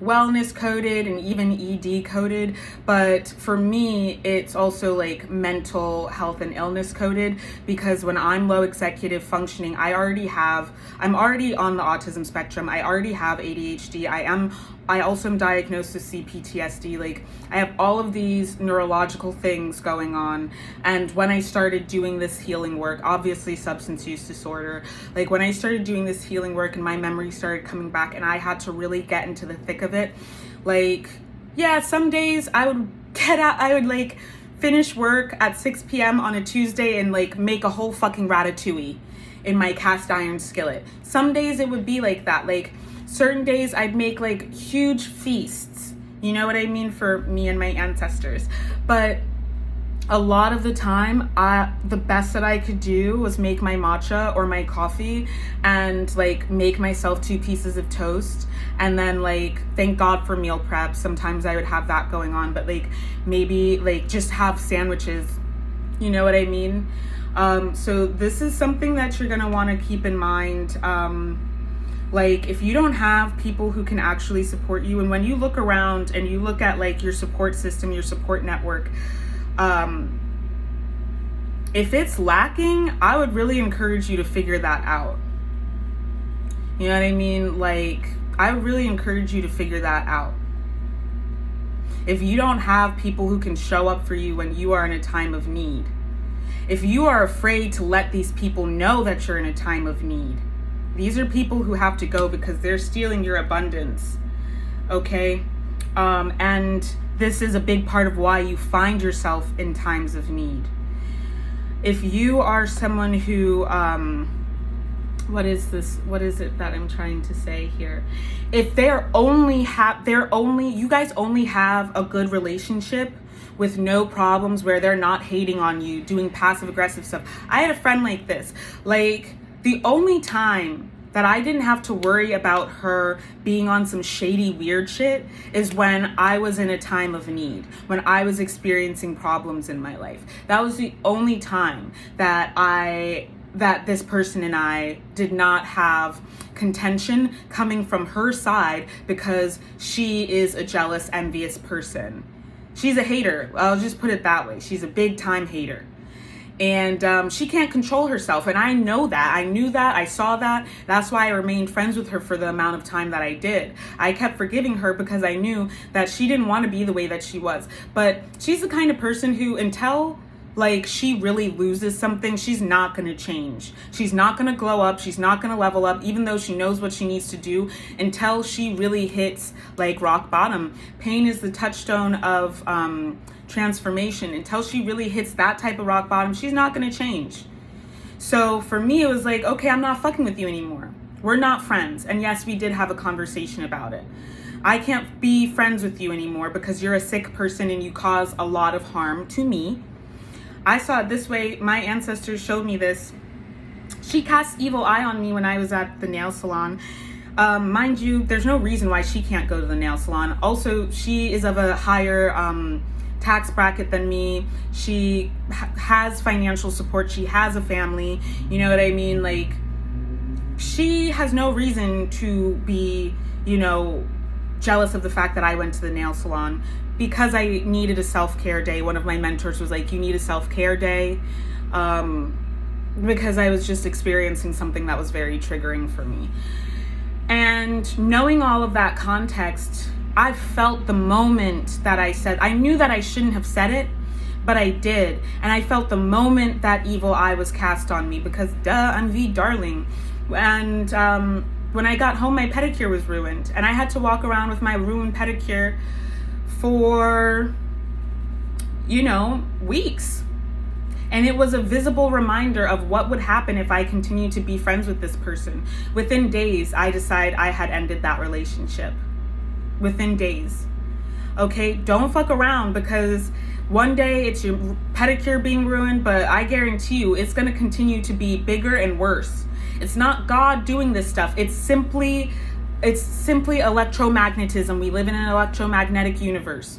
wellness coded and even ED coded, but for me it's also like mental health and illness coded, because when I'm low executive functioning, I'm already on the autism spectrum. I already have ADHD. I also am diagnosed with CPTSD. Like, I have all of these neurological things going on. And when I started doing this healing work, obviously substance use disorder, like when I started doing this healing work and my memory started coming back and I had to really get into the thick of it, like, yeah, some days I would like finish work at 6 p.m. on a Tuesday and like make a whole fucking ratatouille in my cast iron skillet. Some days it would be like that. Like, certain days I'd make like huge feasts, you know what I mean, for me and my ancestors. But a lot of the time, the best that I could do was make my matcha or my coffee and like make myself 2 pieces of toast, and then like thank God for meal prep. Sometimes I would have that going on, but like maybe like just have sandwiches, you know what I mean? So this is something that you're gonna want to keep in mind. Like if you don't have people who can actually support you, and when you look around and you look at like your support system, your support network, if it's lacking, I would really encourage you to figure that out. You know what I mean? Like, I would really encourage you to figure that out. If you don't have people who can show up for you when you are in a time of need, if you are afraid to let these people know that you're in a time of need, these are people who have to go because they're stealing your abundance, okay? And this is a big part of why you find yourself in times of need. If you are someone who, what is it that I'm trying to say here? If you guys only have a good relationship with no problems, where they're not hating on you, doing passive aggressive stuff. I had a friend like this. Like, the only time that I didn't have to worry about her being on some shady, weird shit is when I was in a time of need, when I was experiencing problems in my life. That was the only time that this person and I did not have contention coming from her side, because she is a jealous, envious person. She's a hater. I'll just put it that way. She's a big time hater. And she can't control herself. And I know that. I knew that. I saw that. That's why I remained friends with her for the amount of time that I did. I kept forgiving her because I knew that she didn't want to be the way that she was. But she's the kind of person who, until like she really loses something, she's not going to change. She's not going to glow up. She's not going to level up, even though she knows what she needs to do, until she really hits like rock bottom. Pain is the touchstone of transformation. Until she really hits that type of rock bottom, she's not going to change. So for me, it was like, okay, I'm not fucking with you anymore. We're not friends. And yes, we did have a conversation about it. I can't be friends with you anymore because you're a sick person and you cause a lot of harm to me. I saw it this way. My ancestors showed me this. She cast evil eye on me when I was at the nail salon. Mind you, there's no reason why she can't go to the nail salon. Also, she is of a higher tax bracket than me. She has financial support. She has a family. You know what I mean? Like, she has no reason to be, you know, jealous of the fact that I went to the nail salon. Because I needed a self-care day. One of my mentors was like, you need a self-care day. Because I was just experiencing something that was very triggering for me. And knowing all of that context, I felt the moment that I said, I knew that I shouldn't have said it, but I did. And I felt the moment that evil eye was cast on me, because I'm Vie Darling. And when I got home, my pedicure was ruined. And I had to walk around with my ruined pedicure for, you know, weeks. And it was a visible reminder of what would happen if I continued to be friends with this person. Within days, I decided I had ended that relationship. Within days. Okay, don't fuck around, because one day it's your pedicure being ruined, but I guarantee you it's going to continue to be bigger and worse. It's not God doing this stuff. It's simply electromagnetism. We live in an electromagnetic universe.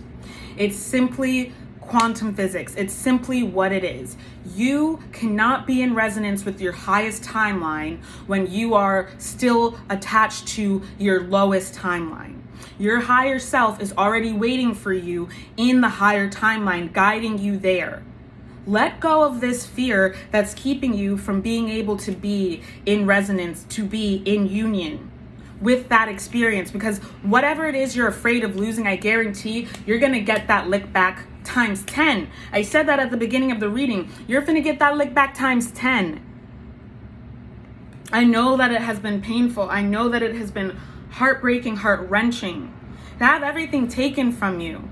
It's simply quantum physics. It's simply what it is. You cannot be in resonance with your highest timeline when you are still attached to your lowest timeline. Your higher self is already waiting for you in the higher timeline, guiding you there. Let go of this fear that's keeping you from being able to be in resonance, to be in union with that experience, because whatever it is you're afraid of losing, I guarantee you're going to get that lick back times 10. I said that at the beginning of the reading. You're going to get that lick back times 10. I know that it has been painful. I know that it has been heartbreaking, heart-wrenching to have everything taken from you.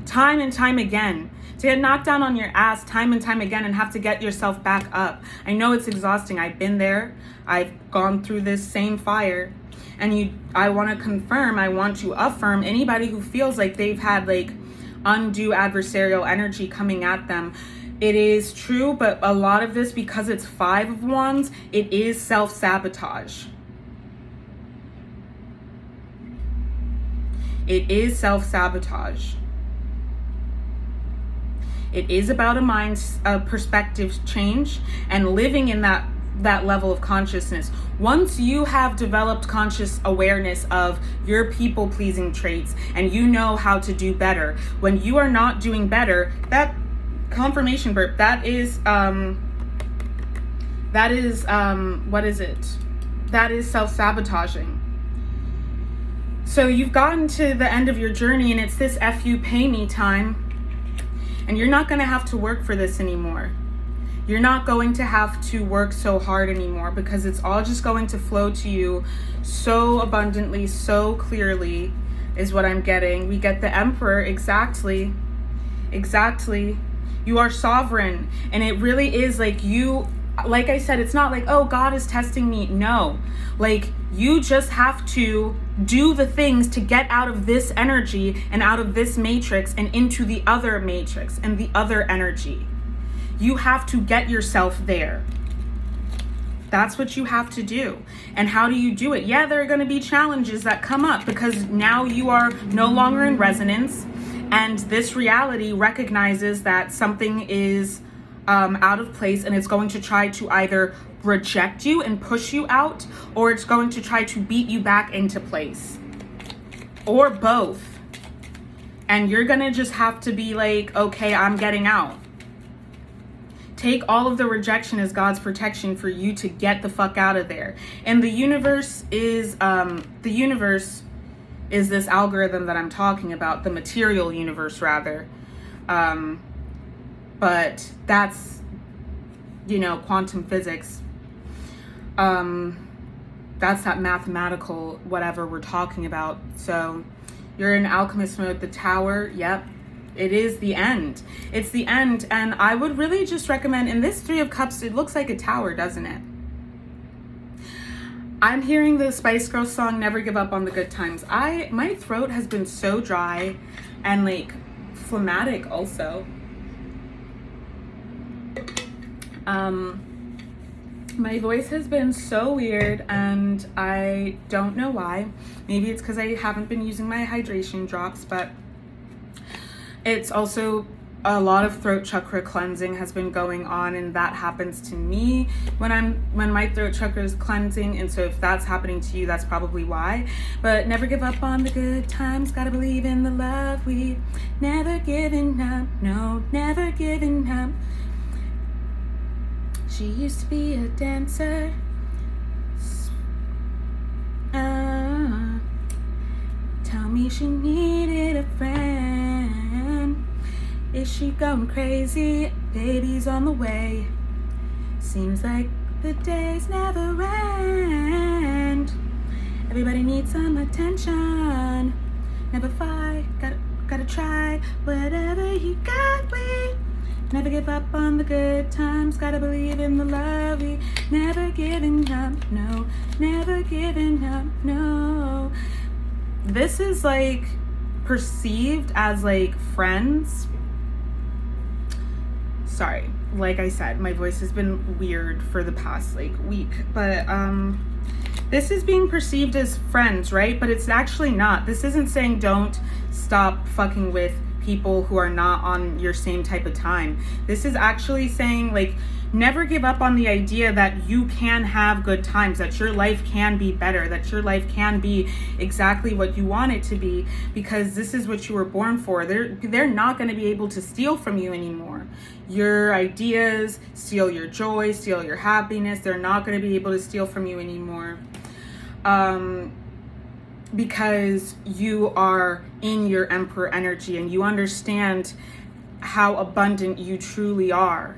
time and time again, to get knocked down on your ass time and time again and have to get yourself back up. I know it's exhausting. I've been there. I've gone through this same fire. And I want to confirm, I want to affirm anybody who feels like they've had like undue adversarial energy coming at them. It is true, but a lot of this, because it's 5 of Wands, it is self-sabotage. It is self-sabotage. It is about a perspective change and living in that level of consciousness. Once you have developed conscious awareness of your people-pleasing traits and you know how to do better, when you are not doing better, that confirmation burp, that is what is it? That is self-sabotaging. So you've gotten to the end of your journey and it's this F you pay me time, and you're not going to have to work for this anymore. You're not going to have to work so hard anymore, because it's all just going to flow to you so abundantly, so clearly, is what I'm getting. We get the Emperor, exactly. You are sovereign, and it really is like you, like I said, it's not like, oh, God is testing me. No, like you just have to do the things to get out of this energy and out of this matrix and into the other matrix and the other energy. You have to get yourself there. That's what you have to do. And how do you do it? Yeah, there are going to be challenges that come up because now you are no longer in resonance, and this reality recognizes that something is out of place, and it's going to try to either reject you and push you out, or it's going to try to beat you back into place, or both. And you're going to just have to be like, okay, I'm getting out. Take all of the rejection as God's protection for you to get the fuck out of there. And the universe is this algorithm that I'm talking about, the material universe rather. But that's, quantum physics. That's that mathematical whatever we're talking about. So you're in alchemist mode, the Tower, yep. It is the end. It's the end. And I would really just recommend, in this 3 of Cups, it looks like a tower, doesn't it? I'm hearing the Spice Girls song, Never Give Up on the Good Times. My throat has been so dry and like phlegmatic also. My voice has been so weird and I don't know why. Maybe it's because I haven't been using my hydration drops, but it's also a lot of throat chakra cleansing has been going on, and that happens to me when my throat chakra is cleansing. And so if that's happening to you, that's probably why. But never give up on the good times, gotta believe in the love, we never giving up, no, never giving up. She used to be a dancer, tell me she needed a friend. Is she going crazy? Baby's on the way. Seems like the days never end. Everybody needs some attention. Never fight, gotta try. Whatever you got, we never give up on the good times. Gotta believe in the love, we never giving up, no, never giving up, no. This is like perceived as like friends. Sorry, like I said, my voice has been weird for the past like week, but this is being perceived as friends, right? But it's actually not. This isn't saying don't stop fucking with people who are not on your same type of time. This is actually saying like never give up on the idea that you can have good times, that your life can be better, that your life can be exactly what you want it to be, because this is what you were born for. They're not going to be able to steal from you anymore. Your ideas, steal your joy, steal your happiness. They're not going to be able to steal from you anymore. Because you are in your Emperor energy and you understand how abundant you truly are.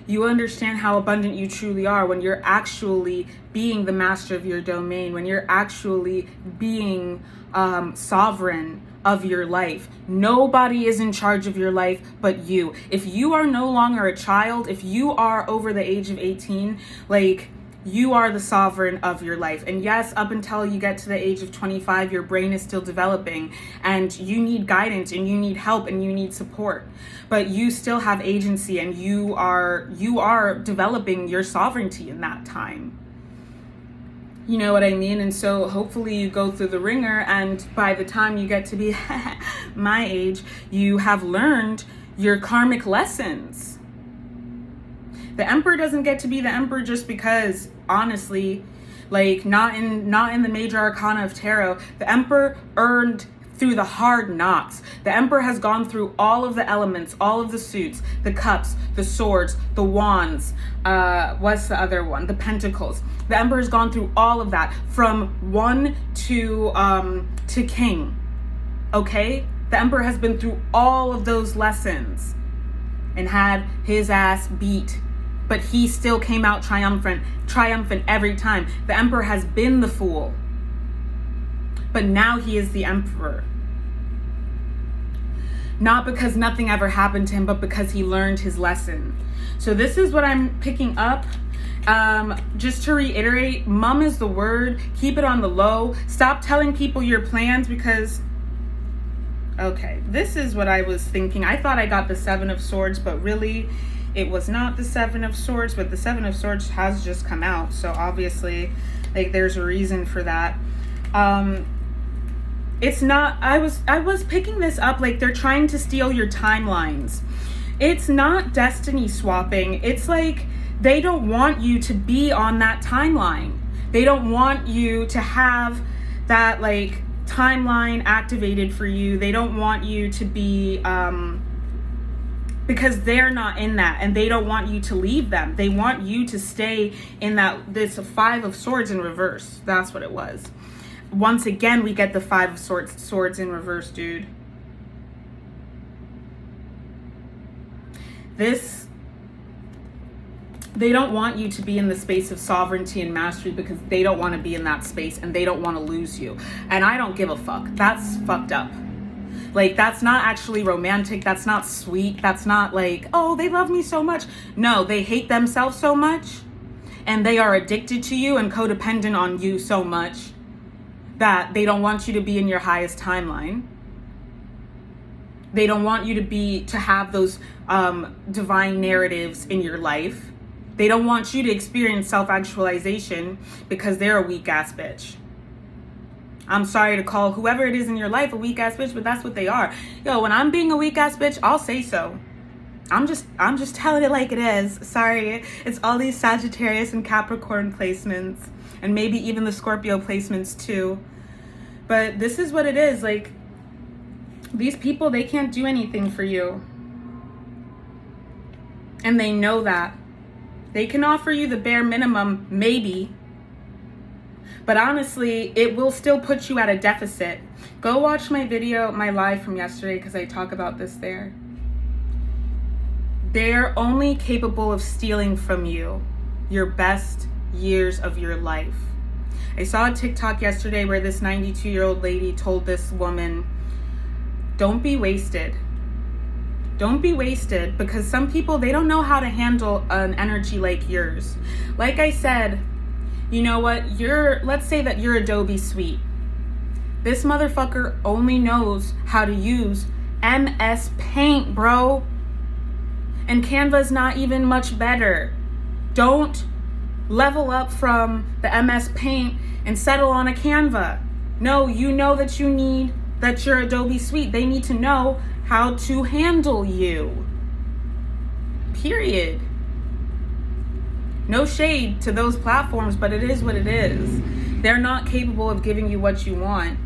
You understand how abundant you truly are when you're actually being the master of your domain, when you're actually being sovereign of your life. Nobody is in charge of your life but you. If you are no longer a child, if you are over the age of 18, like, you are the sovereign of your life. And yes, up until you get to the age of 25, your brain is still developing and you need guidance and you need help and you need support. But you still have agency and you are developing your sovereignty in that time. You know what I mean? And so hopefully you go through the ringer, and by the time you get to be my age, you have learned your karmic lessons. The Emperor doesn't get to be the Emperor just because, honestly, like, not in the major arcana of tarot. The Emperor earned through the hard knocks. The Emperor has gone through all of the elements, all of the suits, the cups, the swords, the wands, what's the other one? The pentacles. The Emperor has gone through all of that, from 1 to king, okay? The Emperor has been through all of those lessons and had his ass beat, but he still came out triumphant every time. The Emperor has been the fool, but now he is the Emperor. Not because nothing ever happened to him, but because he learned his lesson. So this is what I'm picking up. Just to reiterate, mum is the word. Keep it on the low. Stop telling people your plans, because, okay, this is what I was thinking. I thought I got the 7 of Swords, but really it was not the 7 of Swords, but the 7 of Swords has just come out. So obviously, like, there's a reason for that. It's not, I was picking this up like they're trying to steal your timelines. It's not destiny swapping. It's like they don't want you to be on that timeline. They don't want you to have that, like, timeline activated for you. They don't want you to be, because they're not in that, and they don't want you to leave them. They want you to stay in that, this 5 of Swords in reverse. That's what it was. Once again, we get the 5 of Swords in reverse, dude. They don't want you to be in the space of sovereignty and mastery because they don't want to be in that space and they don't want to lose you. And I don't give a fuck. That's fucked up. Like, that's not actually romantic. That's not sweet. That's not like, oh, they love me so much. No, they hate themselves so much and they are addicted to you and codependent on you so much that they don't want you to be in your highest timeline. They don't want you to have those divine narratives in your life. They don't want you to experience self-actualization because they're a weak ass bitch. I'm sorry to call whoever it is in your life a weak ass bitch, but that's what they are. Yo, when I'm being a weak ass bitch, I'll say so. I'm just telling it like it is. Sorry, it's all these Sagittarius and Capricorn placements, and maybe even the Scorpio placements too. But this is what it is. Like, these people, they can't do anything for you. And they know that. They can offer you the bare minimum, maybe. But honestly, it will still put you at a deficit. Go watch my video, my live from yesterday, because I talk about this there. They're only capable of stealing from you your best years of your life. I saw a TikTok yesterday where this 92-year-old lady told this woman, don't be wasted. Don't be wasted, because some people, they don't know how to handle an energy like yours. Like I said, you know what? Let's say that you're Adobe Suite. This motherfucker only knows how to use MS Paint, bro. And Canva's not even much better. Don't level up from the MS Paint and settle on a Canva. No, you know that that you're Adobe Suite. They need to know how to handle you. Period. No shade to those platforms, but it is what it is. They're not capable of giving you what you want.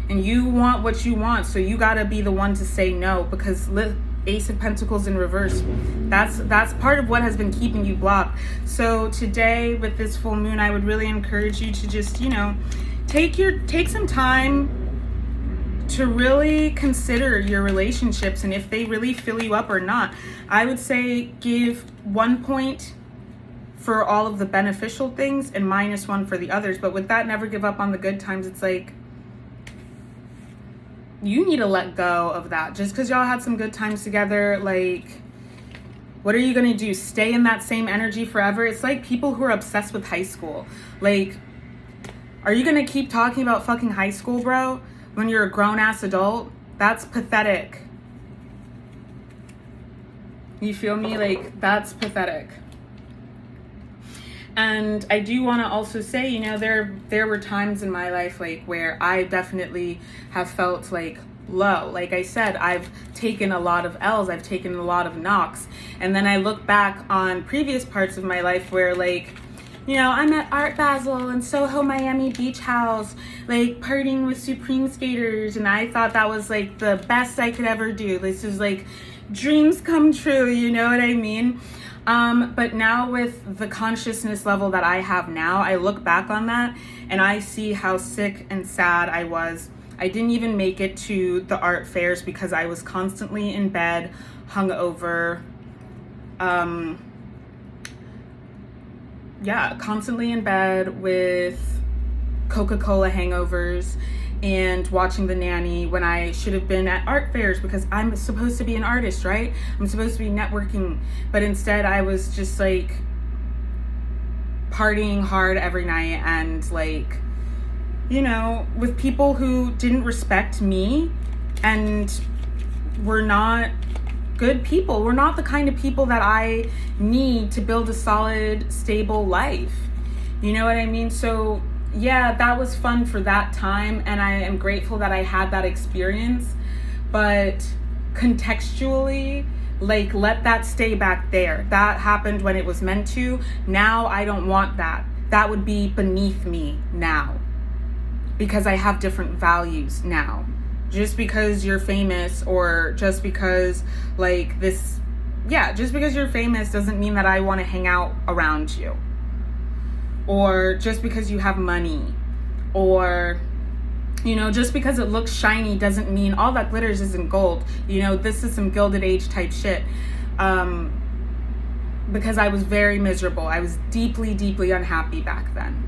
And you want what you want, so you gotta be the one to say no, because Ace of Pentacles in reverse, that's part of what has been keeping you blocked. So today with this full moon, I would really encourage you to just, take some time to really consider your relationships and if they really fill you up or not. I would say give 1 point for all of the beneficial things and -1 for the others. But with that, never give up on the good times. It's like, you need to let go of that. Just because y'all had some good times together, like, what are you gonna do? Stay in that same energy forever? It's like people who are obsessed with high school. Like, are you gonna keep talking about fucking high school, bro, when you're a grown-ass adult? That's pathetic. You feel me? Like, that's pathetic. And I do want to also say, you know, there were times in my life, like, where I definitely have felt like low. Like I said, I've taken a lot of L's, I've taken a lot of knocks. And then I look back on previous parts of my life where, like, you know, I'm at Art Basel and Soho Miami Beach House, like, partying with Supreme skaters, and I thought that was like the best I could ever do. This is like dreams come true, you know what I mean? But now with the consciousness level that I have now, I look back on that and I see how sick and sad I was. I didn't even make it to the art fairs because I was constantly in bed, hungover, constantly in bed with Coca-Cola hangovers and watching The Nanny when I should have been at art fairs because I'm supposed to be an artist, right? I'm supposed to be networking, but instead I was just like partying hard every night and, like, you know, with people who didn't respect me and were not good people. We're not the kind of people that I need to build a solid, stable life. You know what I mean? So yeah, that was fun for that time, and I am grateful that I had that experience, but contextually, like, let that stay back there. That happened when it was meant to. Now I don't want that. That would be beneath me now because I have different values now. Just because you're famous, or just because, like, this, yeah, just because you're famous doesn't mean that I want to hang out around you. Or just because you have money, or, you know, just because it looks shiny doesn't mean all that glitters isn't gold. You know, this is some Gilded Age type shit. Because I was very miserable. I was deeply, deeply unhappy back then.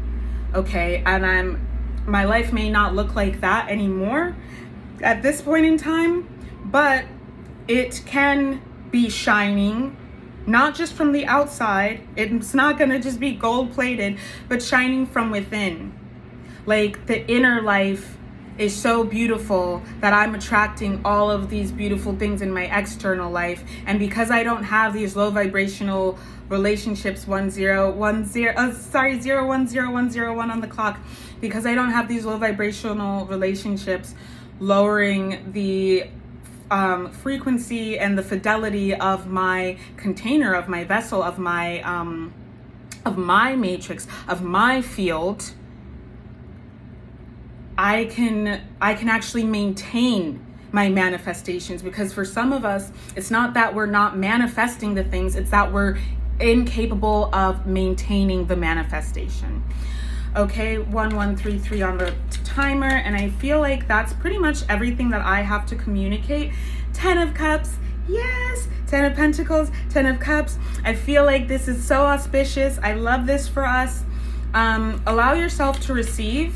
Okay, and my life may not look like that anymore at this point in time, but it can be shining. Not just from the outside, it's not gonna just be gold plated, but shining from within. Like, the inner life is so beautiful that I'm attracting all of these beautiful things in my external life. And because I don't have these low vibrational relationships, 0100101 on the clock, because I don't have these low vibrational relationships lowering the frequency and the fidelity of my container, of my vessel, of my matrix, of my field, I can actually maintain my manifestations. Because for some of us, it's not that we're not manifesting the things, it's that we're incapable of maintaining the manifestation. Okay, 1133 on the timer, and I feel like that's pretty much everything that I have to communicate. 10 of Cups, yes, 10 of Pentacles, 10 of Cups. I feel like this is so auspicious. I love this for us. Allow yourself to receive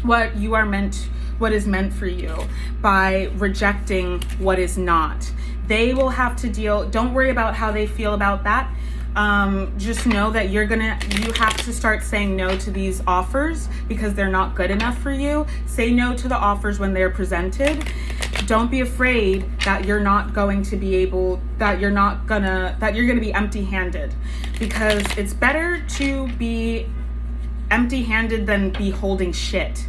what is meant for you by rejecting what is not. They will have to deal. Don't worry about how they feel about that. Just know that you have to start saying no to these offers because they're not good enough for you. Say no to the offers when they're presented. Don't be afraid that you're going to be empty-handed, because it's better to be empty-handed than be holding shit.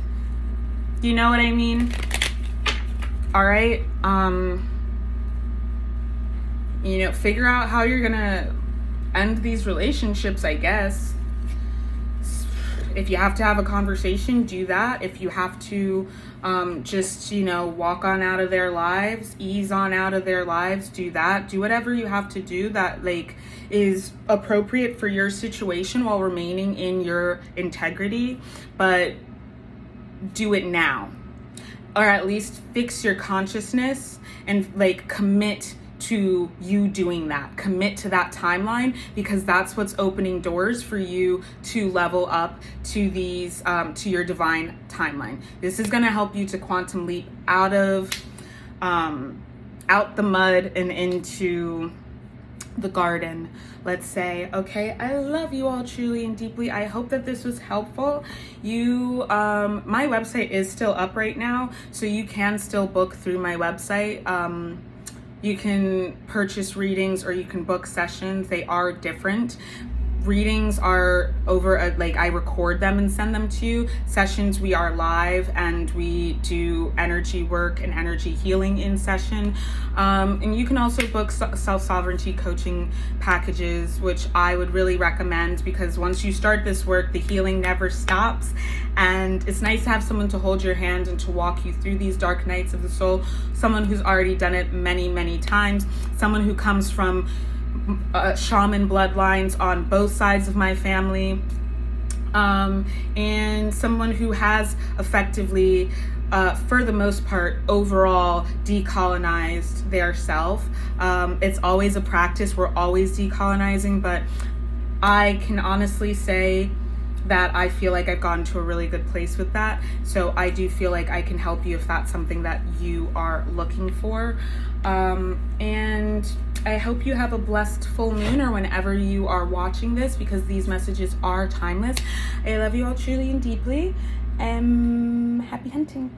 You know what I mean? All right. You know, figure out how you're gonna end these relationships, I guess. If you have to have a conversation, do that. If you have to just, you know, walk on out of their lives, ease on out of their lives, do that. Do whatever you have to do that, like, is appropriate for your situation while remaining in your integrity, but do it now. Or at least fix your consciousness and, like, commit to you doing that. Commit to that timeline, because that's what's opening doors for you to level up to these, to your divine timeline. This is going to help you to quantum leap out of, out the mud and into the garden, let's say. Okay, I love you all truly and deeply. I hope that this was helpful. You, my website is still up right now, so you can still book through my website. You can purchase readings or you can book sessions. They are different. Readings are over, I record them and send them to you. Sessions, we are live and we do energy work and energy healing in session. And you can also book self-sovereignty coaching packages, which I would really recommend, because once you start this work, the healing never stops. And it's nice to have someone to hold your hand and to walk you through these dark nights of the soul. Someone who's already done it many, many times. Someone who comes from shaman bloodlines on both sides of my family, and someone who has effectively, for the most part, overall decolonized their self. It's always a practice. We're always decolonizing, but I can honestly say that I feel like I've gotten to a really good place with that. So I do feel like I can help you if that's something that you are looking for. And I hope you have a blessed full moon, or whenever you are watching this, because these messages are timeless. I love you all truly and deeply. Happy hunting.